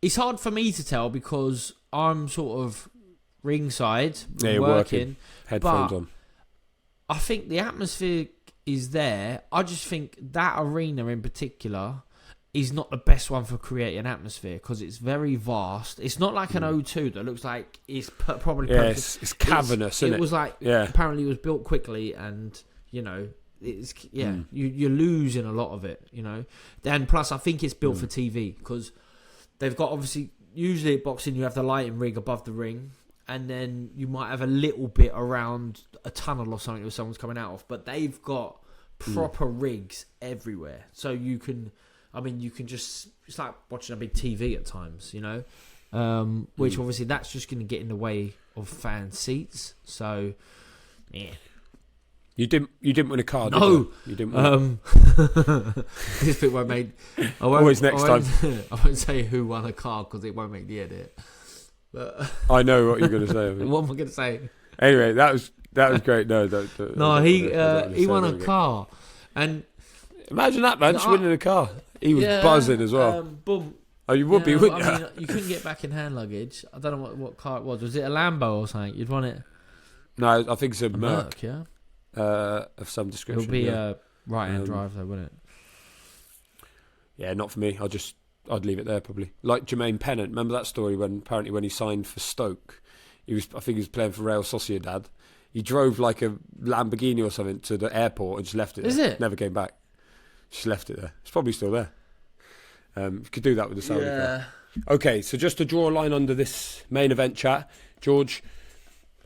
It's hard for me to tell because I'm sort of ringside working. Headphones on. I think the atmosphere is there. I just think that arena in particular is not the best one for creating atmosphere because it's very vast. It's not like an O2 that looks like it's probably... Yeah, it's cavernous, isn't it? It was like... Apparently it was built quickly and, you're losing a lot of it, Then plus I think it's built for TV because they've got obviously... Usually at boxing you have the lighting rig above the ring and then you might have a little bit around a tunnel or something where someone's coming out of, but they've got proper rigs everywhere. So you can just, it's like watching a big TV at times, which obviously that's just going to get in the way of fan seats. So, yeah. You didn't win a car, did No. You didn't win. This bit won't make... Always next time. I won't say who won a car because it won't make the edit. But I know what you're going to say. What am I going to say? Anyway, that was great. No, he won a car. And imagine that, man, just winning a car. He was buzzing as well. Boom. Oh, you would be, wouldn't you? I mean, you couldn't get back in hand luggage. I don't know what car it was. Was it a Lambo or something? You'd want it? No, I think it's a Merc. Yeah. Of some description. It'll be a right-hand drive, though, wouldn't it? Yeah, not for me. I'd leave it there probably. Like Jermaine Pennant. Remember that story when he signed for Stoke, I think he was playing for Real Sociedad. He drove like a Lamborghini or something to the airport and just left it there. Is it? Never came back. Just left it there. It's probably still there. You could do that with the Saudi car. Okay, so just to draw a line under this main event chat, George,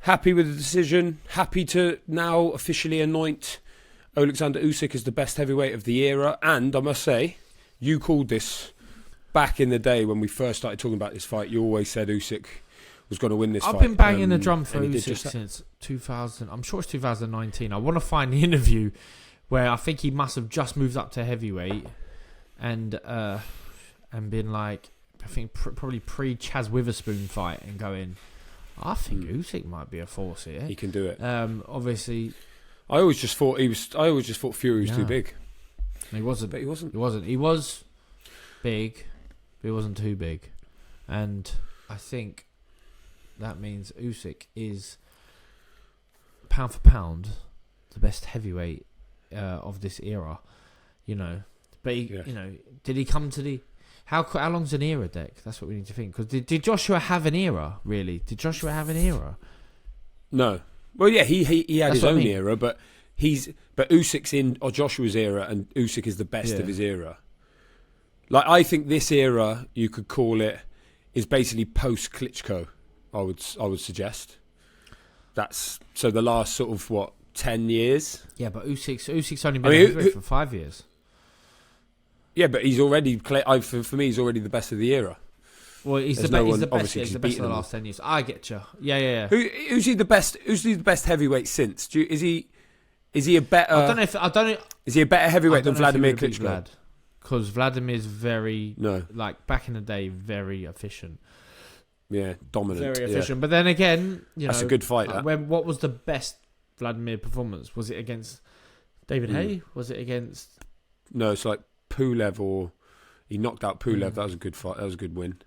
happy with the decision? Happy to now officially anoint Oleksandr Usyk as the best heavyweight of the era? And I must say, you called this back in the day when we first started talking about this fight. You always said Usyk was going to win this fight. I've been banging the drum for Usyk since 2000. I'm sure it's 2019. I want to find the interview where I think he must have just moved up to heavyweight and been like, I think probably pre-Chaz Witherspoon fight and going, I think Usyk might be a force here. He can do it. Obviously, I always just thought Fury was too big. He wasn't. But he wasn't. He wasn't. He was big, but he wasn't too big. And I think that means Usyk is pound for pound the best heavyweight of this era. But did he come to the? How long's an era, Deck? That's what we need to think. Because did Joshua have an era? Really? Did Joshua have an era? No. Well, yeah, he had his own era, but Usyk's in Joshua's era, and Usyk is the best of his era. Like, I think this era, you could call it, is basically post Klitschko. I would suggest. That's so the last sort of 10 years. Yeah, but Usyk's only been for 5 years. Yeah, but he's already for me. He's already the best of the era. Well, he's the best. He's the best of the last 10 years. I get you. Yeah. Who's he the best? Who's he the best heavyweight since? Is he a better? I don't know. Is he a better heavyweight than Vladimir Klitschko? Because Vladimir's like back in the day, very efficient. Yeah, dominant. Very efficient. Yeah. But then again, that's a good fight. What was the best Vladimir performance? Was it against David Haye? Was it against? No, it's like Pulev, or he knocked out Pulev. That was a good fight. That was a good win.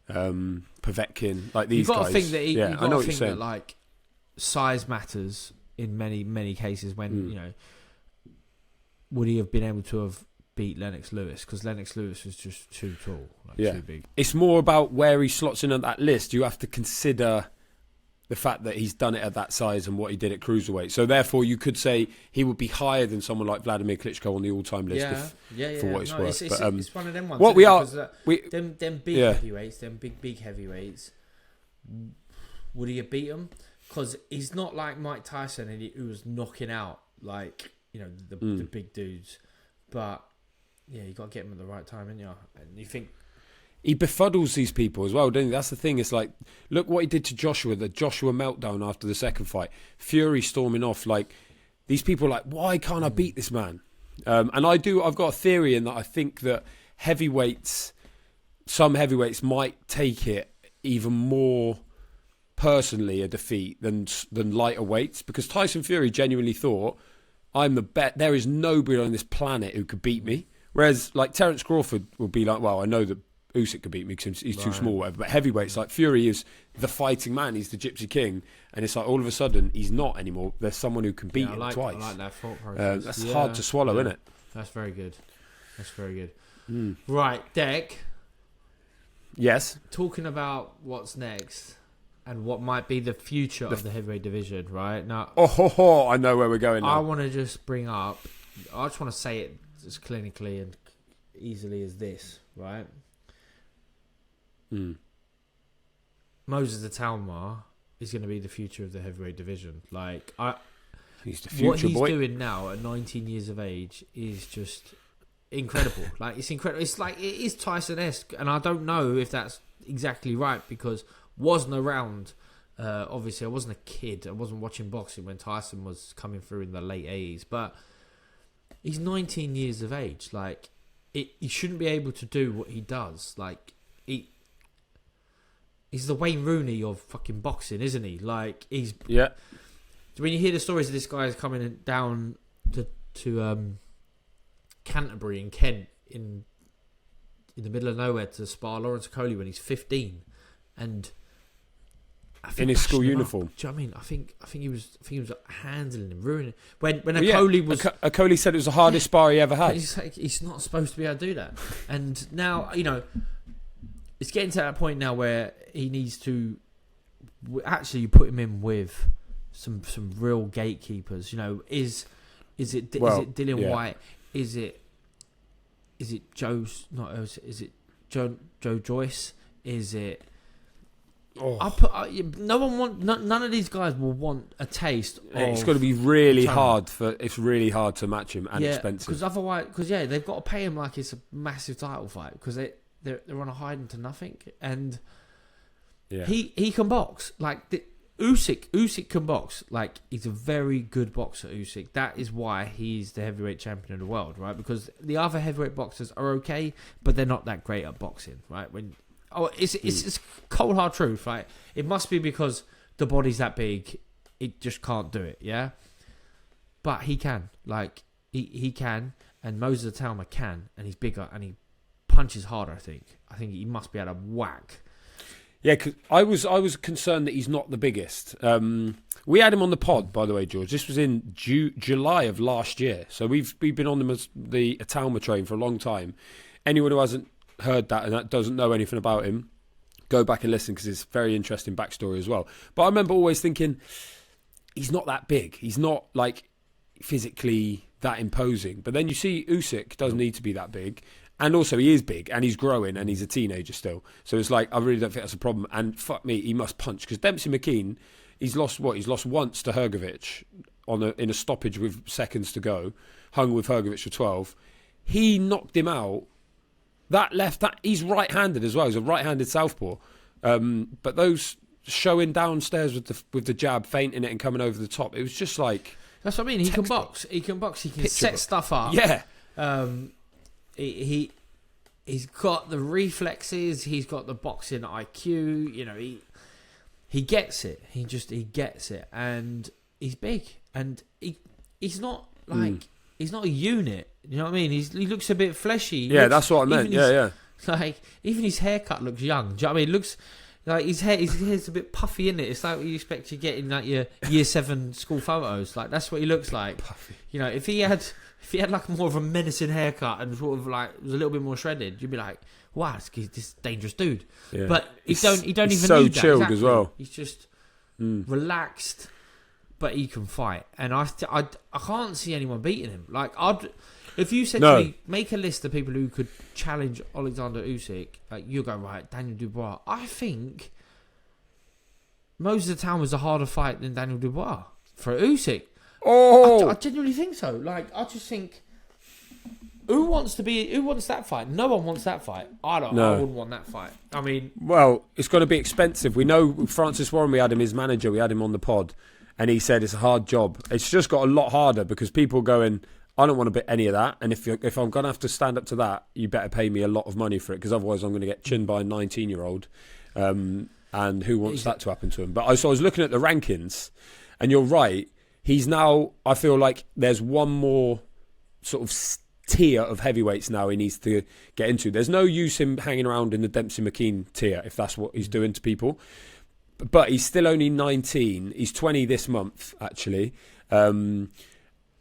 Povetkin, like these guys. You've got to think that I know what you're saying. That, like, size matters in many cases. When would he have been able to have beat Lennox Lewis because Lennox Lewis was just too tall, too big. It's more about where he slots in on that list. You have to consider the fact that he's done it at that size and what he did at cruiserweight. So therefore, you could say he would be higher than someone like Vladimir Klitschko on the all-time list. For what it's worth. It's one of them ones. What we are, them big heavyweights, them big heavyweights. Would he have beat them? Because he's not like Mike Tyson, who was knocking out the big dudes. But yeah, you got to get him at the right time, ain't you? And you think. He befuddles these people as well, doesn't he? That's the thing. It's like, look what he did to Joshua, the Joshua meltdown after the second fight. Fury storming off. Like, these people are like, why can't I beat this man? And I've got a theory in that I think that some heavyweights might take it even more personally a defeat than lighter weights, because Tyson Fury genuinely thought, I'm the best. There is nobody on this planet who could beat me. Whereas, like, Terence Crawford would be like, well, I know that Usyk could beat me because he's too small, whatever. But heavyweights, like Fury is the fighting man. He's the Gypsy King, and it's like all of a sudden he's not anymore. There's someone who can beat him twice. I like that thought process. That's hard to swallow, isn't it? That's very good. Right, Dec. Yes. Talking about what's next and what might be the future of the heavyweight division. Right now, I know where we're going now. I want to just bring up. I just want to say it as clinically and easily as this. Right. Moses Atalma is going to be the future of the heavyweight division. He's the future what he's boy. doing now at 19 years of age is just incredible. It's incredible. It's like it is Tyson-esque, and I don't know if that's exactly right because wasn't around. Obviously, I wasn't a kid. I wasn't watching boxing when Tyson was coming through in the late 80s. But he's 19 years of age. He shouldn't be able to do what he does. He's the Wayne Rooney of fucking boxing, isn't he? Yeah. When you hear the stories of this guy coming down to Canterbury in Kent in the middle of nowhere to spar Lawrence Coley when he's 15, and in his school uniform. Do you know what I mean? I think he was handling him, ruining it. When Coley was Coley said it was the hardest spar he ever had. He's not supposed to be able to do that, and now it's getting to that point now where he needs to actually put him in with some real gatekeepers. Is it Dillian White? Is it Joe's? Not is it Joe Joyce? Is it? None of these guys will want a taste. It's got to be really hard it's really hard to match him and expensive. Because otherwise, they've got to pay him like it's a massive title fight because they're on a hiding to nothing, and he can box. Usyk can box. He's a very good boxer, Usyk. That is why he's the heavyweight champion of the world, right? Because the other heavyweight boxers are okay, but they're not that great at boxing, right? It's cold hard truth, right? It must be because the body's that big, it just can't do it, yeah? But he can. He can, and Moses Atalma can, and he's bigger, and he punches harder, I think. I think he must be able to whack. Yeah, cause I was concerned that he's not the biggest. We had him on the pod, by the way, George. This was in July of last year. So we've been on the Atalma train for a long time. Anyone who hasn't heard that and that doesn't know anything about him, go back and listen because it's a very interesting backstory as well. But I remember always thinking, he's not that big. He's not physically that imposing. But then you see Usyk doesn't need to be that big. And also, he is big, and he's growing, and he's a teenager still. So it's I really don't think that's a problem. And fuck me, he must punch. Because Dempsey McKean, he's lost once to Hrgovic in a stoppage with seconds to go, hung with Hrgovic for 12. He knocked him out. He's right-handed as well. He's a right-handed southpaw. But those showing downstairs with the jab, feinting it and coming over the top, it was just like... That's what I mean. He can box. He can set stuff up. Yeah. He's got the reflexes. He's got the boxing IQ. He gets it. He gets it, and he's big. And he's not he's not a unit. You know what I mean? He looks a bit fleshy. That's what I meant. Yeah. Even his haircut looks young. Do you know what I mean? It looks like his hair's a bit puffy, isn't it? It's like what you expect to get in your Year 7 school photos. That's what he looks like. Puffy. If he had if he had like more of a menacing haircut and sort of like was a little bit more shredded, you'd be like, wow, this dangerous dude. Yeah. But he don't even so need that. Chilled exactly. As well. He's just relaxed, but he can fight, and I can't see anyone beating him. Like if you said to me, make a list of people who could challenge Oleksandr Usyk, like you go right, Daniel Dubois. I think Moses Town was a harder fight than Daniel Dubois for Usyk. Oh, I genuinely think so. Like I just think, who wants that fight? No one wants that fight. I wouldn't want that fight. I mean, well, it's going to be expensive. We know Francis Warren. We had him his manager. We had him on the pod, and he said it's a hard job. It's just got a lot harder because people going, I don't want to bet any of that. And if I'm going to have to stand up to that, you better pay me a lot of money for it because otherwise I'm going to get chinned by a 19-year-old. And who wants that to happen to him? But I was looking at the rankings, and you're right. He's now, I feel like there's one more sort of tier of heavyweights now he needs to get into. There's no use him hanging around in the Dempsey McKean tier if that's what he's doing to people. But he's still only 19. He's 20 this month, actually. And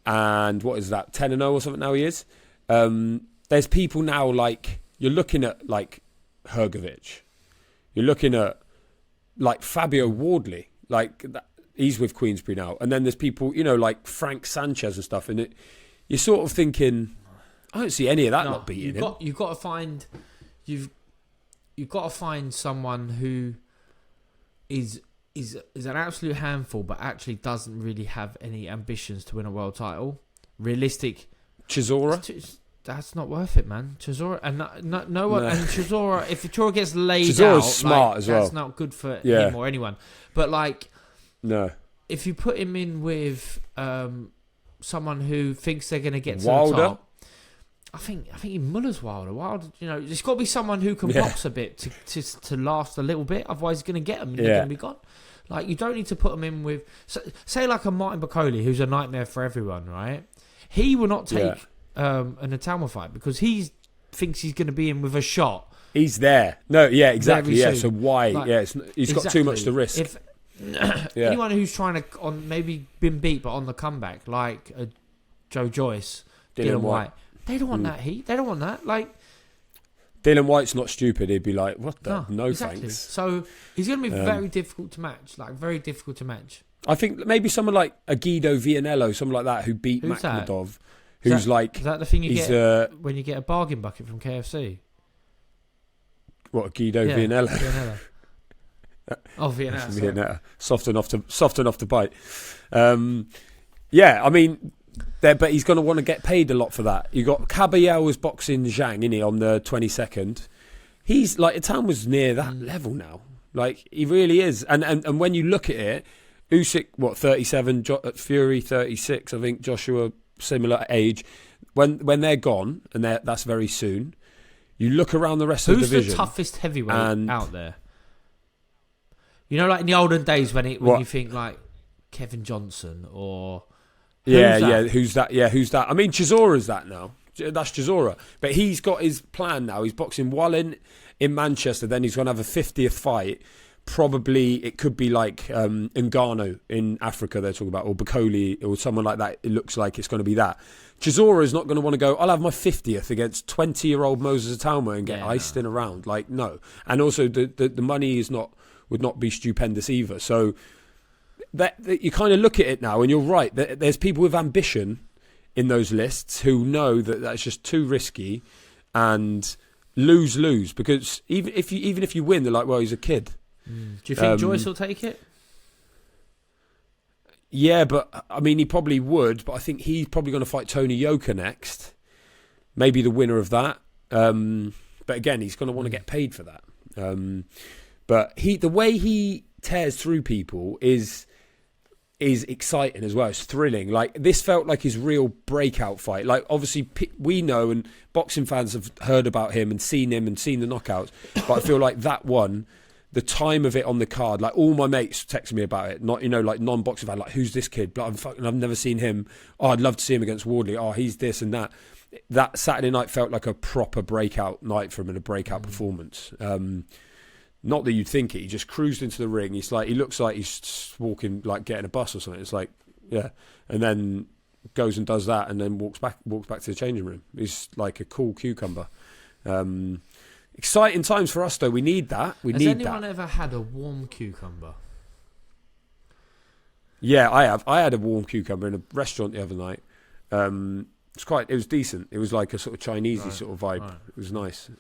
what is that, 10-0 or something now he is? There's people now like, you're looking at like Hrgovic. You're looking at like Fabio Wardley. Like he's with Queensberry now. And then there's people, like Frank Sanchez and stuff. And you're sort of thinking, I don't see any of that not beating him. You've got to find someone who is an absolute handful, but actually doesn't really have any ambitions to win a world title. Realistic. Chisora? That's not worth it, man. Chisora and no one. And Chisora, if Chisora gets laid Chisora's out, smart as well. That's not good for him or anyone. But no. If you put him in with someone who thinks they're going to get to Wilder. the top, I think he mullers Wilder. Wilder, there's got to be someone who can box a bit to last a little bit. Otherwise, he's going to get them and they're going to be gone. Like, you don't need to put them in with, say, like a Martin Bacoli, who's a nightmare for everyone, right? He will not take an Itama fight because he thinks he's going to be in with a shot. He's there. No, yeah, exactly. Yeah, soon. So why? He's got too much to risk. If anyone who's trying to maybe been beat but on the comeback, like Joe Joyce, Dylan White, they don't want that heat. They don't want that. Like, Dylan White's not stupid. He'd be like, what the? No exactly. Thanks. So he's going to be very difficult to match. Like, very difficult to match. I think maybe someone like a Guido Vianello, someone like that, who beat Makhmudov. Is that the thing you get when you get a bargain bucket from KFC? What, Guido Vianello? Vianello. Oh, Vianello. Soft enough to bite. I mean, but he's going to want to get paid a lot for that. You got Caballero was boxing Zhang, isn't he, on the 22nd? He's like, Itan was near that level now. Like, he really is. And when you look at it, Usyk, 37, Fury 36, I think Joshua similar age. When they're gone, and that's very soon, you look around the rest of the division. Who's the toughest heavyweight out there? Like in the olden days when you think like Kevin Johnson or who's that? I mean, Chisora's that now. That's Chisora, but he's got his plan now. He's boxing while in Manchester. Then he's going to have a 50th fight. Probably it could be like Ngannou in Africa they're talking about, or Bacoli or someone like that. It looks like it's going to be that. Chisora is not going to want to go, I'll have my 50th against 20-year-old Moses Atama and get iced in a round. Like, no. And also the money would not be stupendous either. So that you kind of look at it now and you're right. There's people with ambition in those lists who know that that's just too risky and lose because even if you win, they're like, well, he's a kid. Do you think Joyce will take it? Yeah, but I mean, he probably would. But I think he's probably going to fight Tony Yoka next. Maybe the winner of that. But again, he's going to want to get paid for that. But the way he tears through people is exciting as well. It's thrilling. Like, this felt like his real breakout fight. Like, obviously we know, and boxing fans have heard about him and seen the knockouts. But I feel like that one, the time of it on the card, like all my mates texted me about it. Not, like non-boxing fan, like, who's this kid? But I've never seen him. Oh, I'd love to see him against Wardley. Oh, he's this and that. That Saturday night felt like a proper breakout night for him and a breakout performance. Not that you'd think it. He just cruised into the ring. He looks like he's walking, like getting a bus or something. It's like, yeah. And then goes and does that, and then walks back to the changing room. He's like a cool cucumber. Exciting times for us, though. We need that. Has anyone ever had a warm cucumber? Yeah, I have. I had a warm cucumber in a restaurant the other night. It was decent. It was like a sort of Chinesey sort of vibe. Right. It was nice.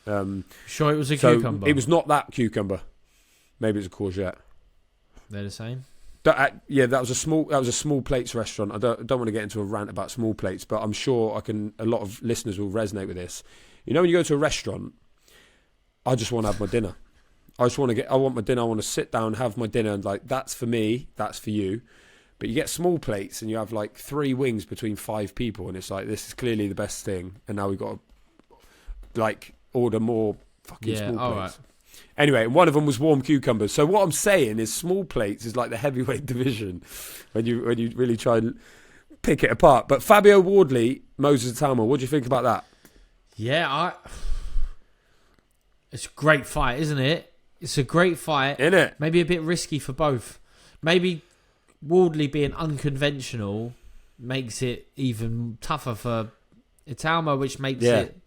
Sure, it was a cucumber. It was not that cucumber. Maybe it was a courgette. They're the same. That was a small plates restaurant. I don't want to get into a rant about small plates, but I'm sure a lot of listeners will resonate with this. You know, when you go to a restaurant, I just want to have my dinner. I want my dinner. I want to sit down, have my dinner, and like, that's for me, that's for you. But you get small plates and you have like 3 wings between 5 people, and it's like, this is clearly the best thing. And now we've got to like order more fucking small plates. Right. Anyway, one of them was warm cucumbers. So what I'm saying is, small plates is like the heavyweight division when you really try and pick it apart. But Fabio Wardley, Moses Talma, what do you think about that? Yeah, it's a great fight, isn't it? It's a great fight. Isn't it? Maybe a bit risky for both. Maybe Wardley being unconventional makes it even tougher for Italma, which makes it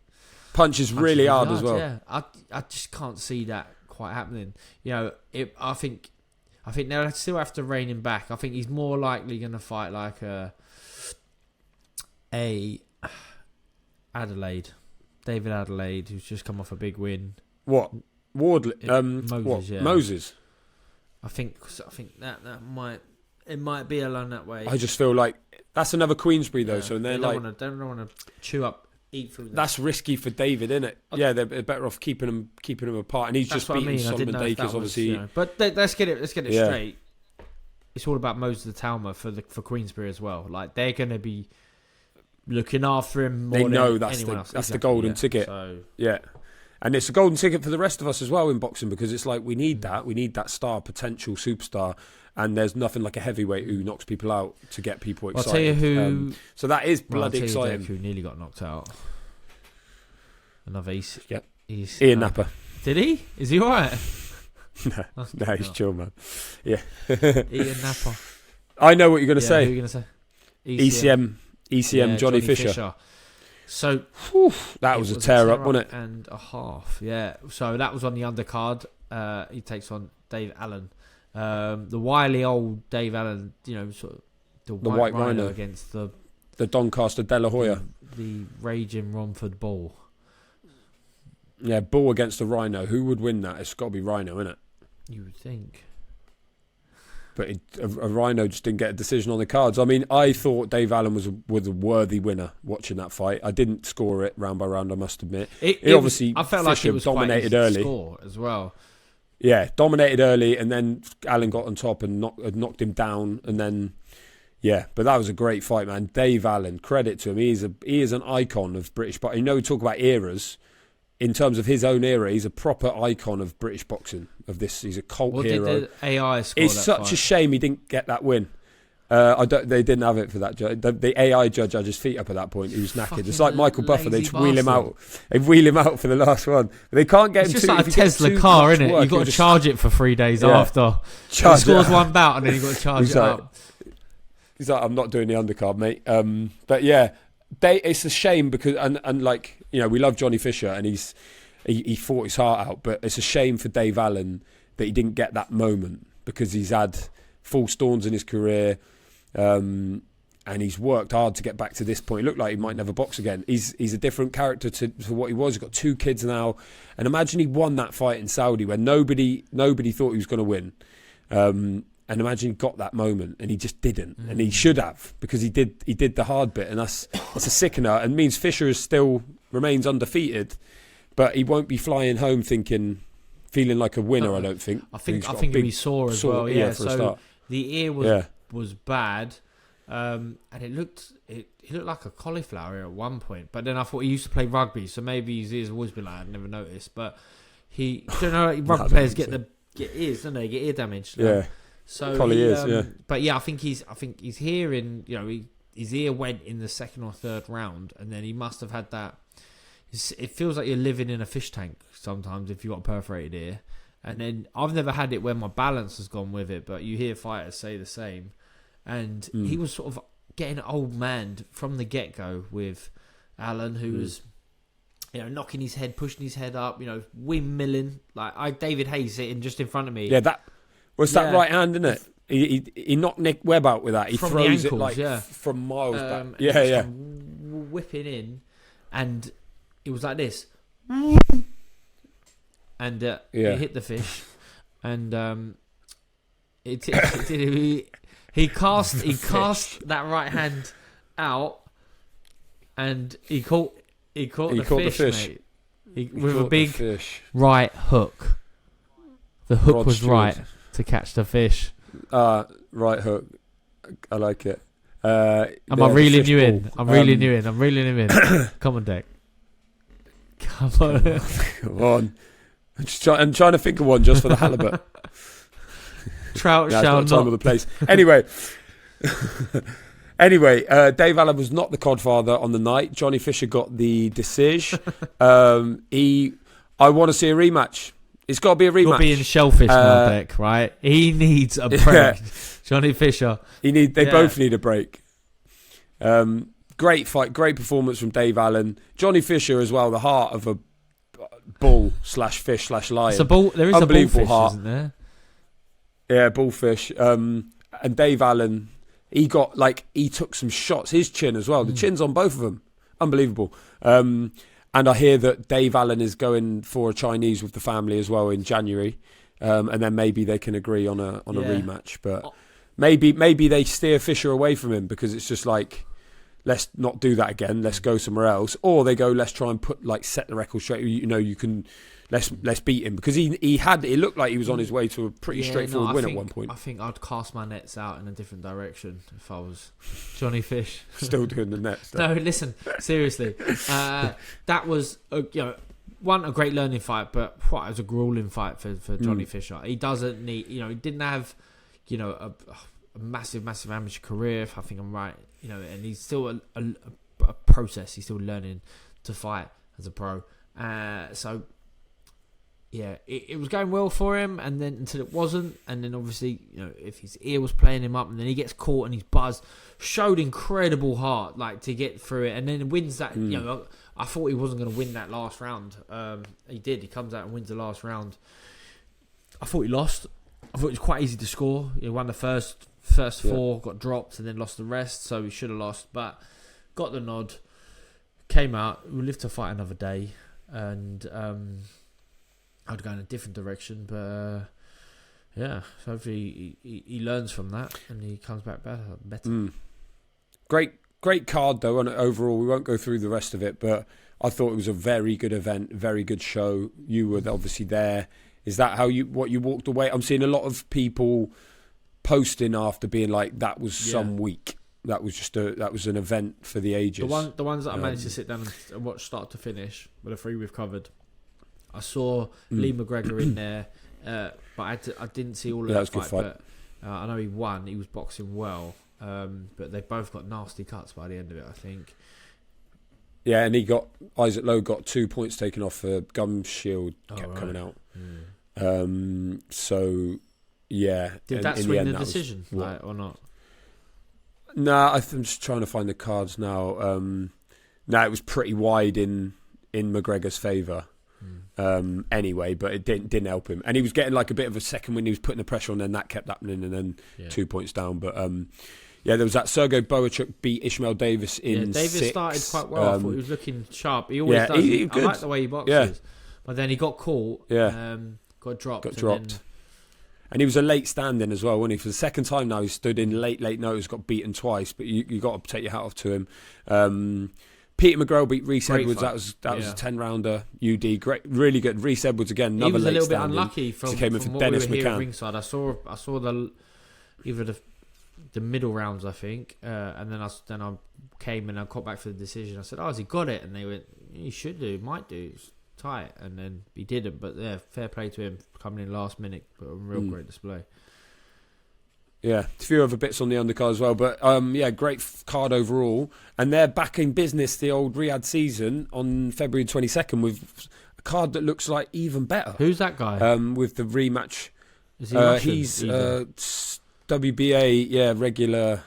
punches really hard as well. Yeah, I just can't see that quite happening. You know, I think they'll still have to rein him back. I think he's more likely going to fight like a David Adelaide, who's just come off a big win. What? Wardley? Moses. I think that might be along that way. I just feel like that's another Queensberry though. So they don't want to eat through that. That's risky for David, isn't it? Yeah, they're better off keeping him apart, and he's just beating Solomon Dakers, obviously. You know, but let's get it straight. It's all about Moses Talma for Queensberry as well. Like, they're going to be looking after him more than anyone else. That's the golden ticket. So. Yeah. And it's a golden ticket for the rest of us as well in boxing, because it's like we need that. We need that star, potential superstar. And there's nothing like a heavyweight who knocks people out to get people excited. I'll tell you who... so that is bloody exciting. Who nearly got knocked out. Another Ian Napper. Did he? Is he all right? No, he's chill, man. Yeah. Ian Napper. I know what you're going to say. Who are you going to say? ECM, Johnny Fisher. So that was a tear up, wasn't it? And a half, yeah. So that was on the undercard. He takes on Dave Allen. The wily old Dave Allen, you know, sort of the white rhino against the Doncaster De La Hoya. The raging Romford Bull. Yeah, Bull against the Rhino. Who would win that? It's got to be Rhino, isn't it? You would think. But a Rhino just didn't get a decision on the cards. I mean, I thought Dave Allen was a worthy winner watching that fight. I didn't score it round by round, I must admit. I felt Fisher like it was dominated quite early. Score as well. Yeah, dominated early, and then Allen got on top and knocked him down, and then but that was a great fight, man. Dave Allen, credit to him. He is an icon of British boxing. You know, we talk about eras. In terms of his own era, he's a proper icon of British boxing. He's a cult hero. Did the AI score? It's such a shame he didn't get that win. They didn't have it for that judge. The AI judge had his feet up at that point. He was knackered. It's like Michael Buffer. They just wheel him out. They wheel him out for the last one. But they can't get him. It's just like a Tesla car, isn't it? You've got to charge it for 3 days after. He scores one bout and then you've got to charge it up. He's like, I'm not doing the undercard, mate. But yeah, it's a shame because and like, you know, we love Johnny Fisher and he fought his heart out, but it's a shame for Dave Allen that he didn't get that moment because he's had false dawns in his career. And he's worked hard to get back to this point. It looked like he might never box again. He's a different character to what he was. He's got 2 kids now, and imagine he won that fight in Saudi where nobody thought he was going to win. And imagine he got that moment and he just didn't, and he should have, because he did the hard bit, and it's a sickener, and means Fisher remains undefeated, but he won't be flying home feeling like a winner. I don't think. I think he'll be sore as well. Yeah, for a start. The ear was bad, and it looked like a cauliflower ear at one point. But then I thought he used to play rugby, so maybe his ears always been like that. I never noticed, but rugby players get ears, don't they? Get ear damage. Yeah. So but yeah, I think he's hearing. You know, his ear went in the 2nd or 3rd round, and then he must have had that. It feels like you're living in a fish tank sometimes if you've got a perforated ear. And then I've never had it where my balance has gone with it, but you hear fighters say the same. And he was sort of getting old man from the get-go with Allen, who was, knocking his head, pushing his head up, windmilling. Like David Hayes sitting just in front of me. Yeah, that right hand, isn't it? He knocked Nick Webb out with that. He from throws ankles, it from miles back. Whipping in, and it was like this. And he hit the fish, and he cast that right hand out, and he caught the fish. Mate. With a big right hook. The hook Rod was Stewart. right to catch the fish. Right hook. I like it. Am I reeling you in? I'm reeling you in. I'm reeling him in. Come on, Deck. Come on. Come on. I'm trying to think of one just for the halibut. Trout shall not. Time of the place. Anyway, Dave Allen was not the codfather on the night. Johnny Fisher got the decision. I want to see a rematch. It's got to be a rematch. Got to be in shellfish now, Deck, right? He needs a break. Yeah. Johnny Fisher. They both need a break. Great fight, great performance from Dave Allen. Johnny Fisher as well, the heart of a bull/fish/lion. It's a bull. There is a bullfish, isn't there? Yeah, bullfish. And Dave Allen, he took some shots. His chin as well. The chin's on both of them. Unbelievable. And I hear that Dave Allen is going for a Chinese with the family as well in January, and then maybe they can agree on a rematch. But maybe they steer Fisher away from him because it's just like, let's not do that again. Let's go somewhere else, or they go, let's try and set the record straight. You can let's beat him because it looked like he was on his way to a pretty straightforward win at one point. I think I'd cast my nets out in a different direction if I was Johnny Fish. Still doing the nets. No, listen, seriously, that was a great learning fight, but it was a grueling fight for Johnny Fisher. He doesn't need, he didn't have, a massive amateur career. If I think I'm right, and he's still a process. He's still learning to fight as a pro. So. Yeah, it was going well for him, and then until it wasn't, and then obviously, if his ear was playing him up, and then he gets caught and he's buzzed, showed incredible heart, to get through it, and then wins that. I thought he wasn't going to win that last round. He did. He comes out and wins the last round. I thought he lost. I thought it was quite easy to score. He won the first four, got dropped, and then lost the rest, so he should have lost, but got the nod. Came out. We lived to fight another day, and. I'd go in a different direction, but so hopefully he learns from that and he comes back better. Great card though. And overall, we won't go through the rest of it, but I thought it was a very good event, very good show. You were obviously there. Is that what you walked away? I'm seeing a lot of people posting after being like, that was some week. That was that was an event for the ages. The ones that I managed to sit down and watch start to finish were the three we've covered. I saw Lee McGregor in there, but I didn't see all of that. Was a good fight. But I know he won. He was boxing well, but they both got nasty cuts by the end of it, I think. Yeah, and Isaac Lowe got 2 points taken off. Gum shield kept coming out. So, yeah. Did that swing the decision, or not? Nah, I'm just trying to find the cards now. It was pretty wide in McGregor's favour. Anyway, but it didn't help him, and he was getting a bit of a second when he was putting the pressure on. Then that kept happening, and then 2 points down. But there was that. Sergey Boachuk beat Ishmael Davis in Davis 6. started quite well. I thought he was looking sharp. He always does. I like the way he boxes, but then he got caught. Got dropped. And he was a late stand-in as well, wasn't he? For the second time now, he stood in late notice, got beaten twice. But you got to take your hat off to him. Peter McGrail beat Reece Edwards. Fight. That was a 10-rounder. UD, great, really good. Reece Edwards again. Another he was a little bit standing. unlucky from came in for what Dennis we were here McCann. at ringside. I saw either the middle rounds, I think, and then I came and I got back for the decision. I said, "Oh, has he got it?" And they went, "He should do, might do." It's tight, and then he didn't. But fair play to him coming in last minute. But a real great display. Yeah, a few other bits on the undercard as well. But, great card overall. And they're back in business, the old Riyadh season, on February 22nd with a card that looks like even better. Who's that guy? With the rematch. Is he Russian? He's WBA, regular.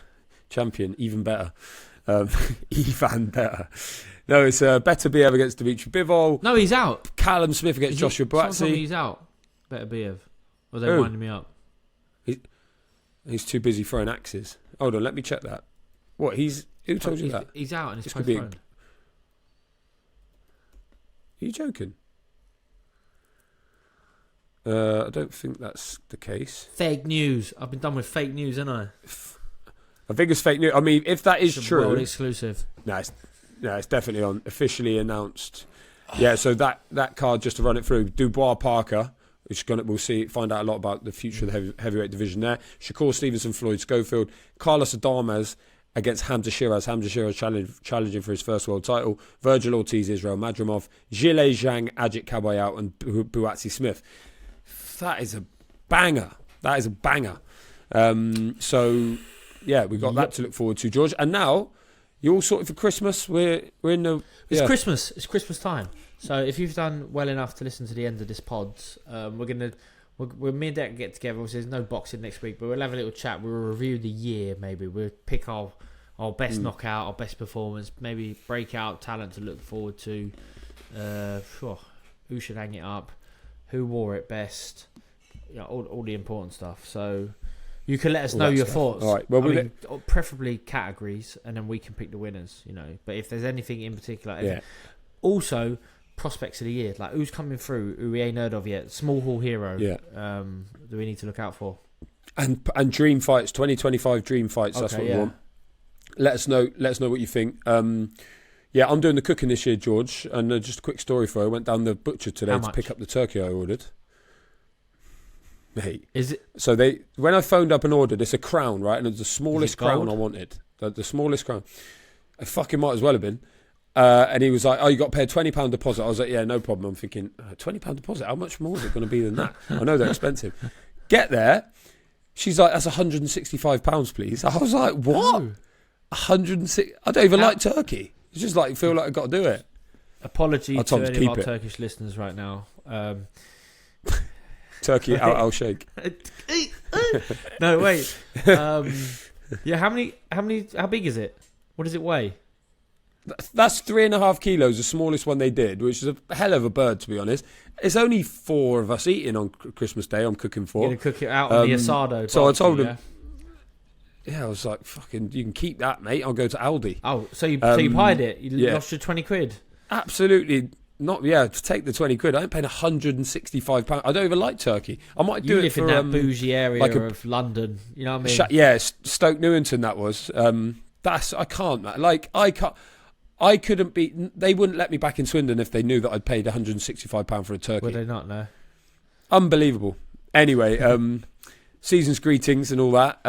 champion, even better. Even better. No, it's Better Biev against Dimitri Bivol. No, he's out. Callum Smith against Joshua Buatsi. He's out. Better Biev. Or they're winding me up. He's too busy throwing axes. Hold on, let me check that. What? Who told you that? He's out and he's postponed. Are you joking? I don't think that's the case. Fake news. I've been done with fake news, haven't I? I think it's fake news. I mean, if that is true, world exclusive. No, it's definitely on. Officially announced. Yeah, so that card, just to run it through, Dubois Parker, which we'll find out a lot about the future of the heavyweight division there. Shakur Stevenson, Floyd Schofield, Carlos Adames against Hamza Shiraz. Hamza Shiraz challenging for his first world title. Virgil Ortiz, Israel Madrimov, Zhile Zhang, Ajit Kabayat, and Buatsi Smith. That is a banger. So, yeah, we've got that to look forward to, George. And now, you're all sorted for Christmas. We're in the... It's Christmas. It's Christmas time. So if you've done well enough to listen to the end of this pod, me and Dec get together. Obviously, there's no boxing next week, but we'll have a little chat. We'll review the year, maybe. We'll pick our best knockout, our best performance, maybe breakout talent to look forward to. Who should hang it up? Who wore it best? All the important stuff. So you can let us know your thoughts. All right. Well, preferably categories, and then we can pick the winners. But if there's anything in particular, also prospects of the year, like who's coming through, who we ain't heard of yet. Small hall hero. Yeah. Do we need to look out for? And dream fights, 2025 dream fights. That's what we want. Let us know what you think. Yeah, I'm doing the cooking this year, George. And just a quick story for you. I went down the butcher today to pick up the turkey I ordered. Mate. Is it? So when I phoned up and ordered, it's a crown, right? And it's the smallest crown I wanted. The smallest crown. I fucking might as well have been. And he was like, "Oh, you got to pay a £20 deposit." I was like, "Yeah, no problem." I'm thinking, £20 deposit? How much more is it going to be than that? I know they're expensive. Get there. She's like, "That's £165, please." I was like, "What? 106? I don't even like turkey. It's just like feel like I've got to do it." Apology to any of our Turkish listeners right now. Turkey, I'll shake. No, wait. How big is it? What does it weigh? That's 3.5 kilos, the smallest one they did, which is a hell of a bird, to be honest. It's only 4 of us eating on Christmas Day. I'm cooking for. You're going to cook it out on the asado. So I told him. Yeah, I was like, "Fucking, you can keep that, mate. I'll go to Aldi." Oh, so you pied it? You lost your £20? Absolutely not. Yeah, to take the £20, I ain't paying £165. I don't even like turkey. I might do it for... You live in that bougie area of London. You know what I mean? Stoke Newington. That was. I can't. Like I can't. I couldn't be. They wouldn't let me back in Swindon if they knew that I'd paid £165 for a turkey. Would they not know? Unbelievable. Anyway, season's greetings and all that.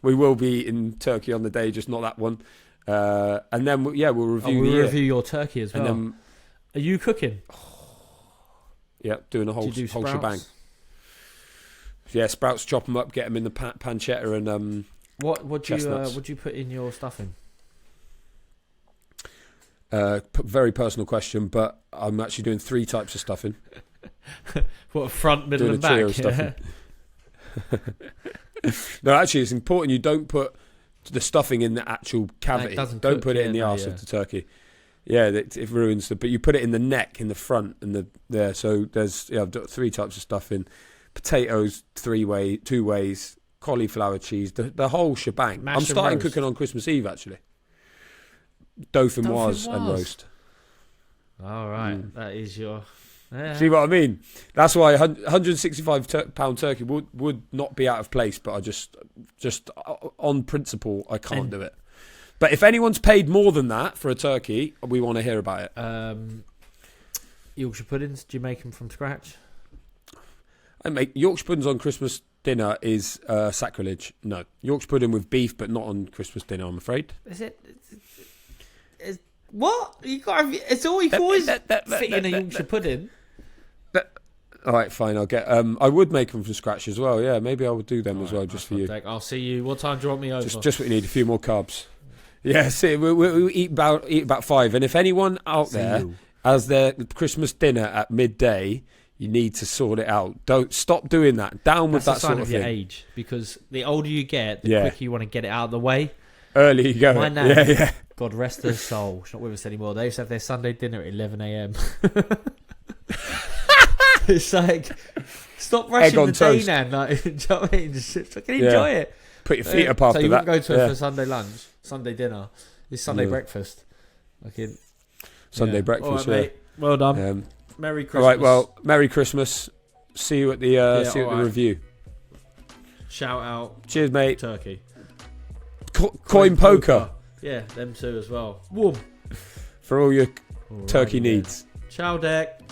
We will be in Turkey on the day, just not that one. And then we'll review. We'll review your turkey as well. And then, are you cooking? Yeah, doing a whole shebang. Yeah, sprouts, chop them up, get them in the pancetta, and what do you put in your stuffing? Very personal question, but I'm actually doing 3 types of stuffing. What, front, middle, and back? Stuffing. No, actually, it's important you don't put the stuffing in the actual cavity. Don't put it in the arse of the turkey. Yeah, it ruins the. But you put it in the neck, in the front, and there. So there's I've got 3 types of stuffing: potatoes 2 ways, cauliflower cheese, the whole shebang. I'm starting cooking on Christmas Eve actually. Dauphinoise and roast. All right, that is your. Yeah. See what I mean? That's why £165 turkey would not be out of place, but I just on principle I can't do it. But if anyone's paid more than that for a turkey, we want to hear about it. Yorkshire puddings, do you make them from scratch? I make Yorkshire puddings on Christmas dinner is sacrilege. No, Yorkshire pudding with beef, but not on Christmas dinner, I'm afraid. Is it? What? You got? It's all you can always fit in a Yorkshire pudding. All right, fine. I'll get. I would make them from scratch as well. Yeah, maybe I would do them as well, just for you. I'll see you. What time do you want me over? Just what you need. A few more carbs. Yeah, see, we eat about 5. And if anyone out there has their Christmas dinner at midday, you need to sort it out. Don't stop doing that. Down with that sort of thing. That's a sign of your age, because the older you get, the quicker you want to get it out of the way. Early you go. My nan, Yeah, yeah. God rest her soul, she's not with us anymore. They used to have their Sunday dinner at 11 a.m. It's like, stop rushing the day, toast. Nan. Like, do you know what I mean? Just fucking enjoy it. Put your feet up after that. So you wouldn't go to her for Sunday lunch, Sunday dinner. It's Sunday breakfast. Fucking Sunday breakfast. All right, mate. Well done. Merry Christmas. All right. Well, Merry Christmas. See you at the review. Shout out. Cheers, mate. Turkey. Coin poker. Yeah, them two as well. Whoom. For all your turkey needs. Ciao, Deck.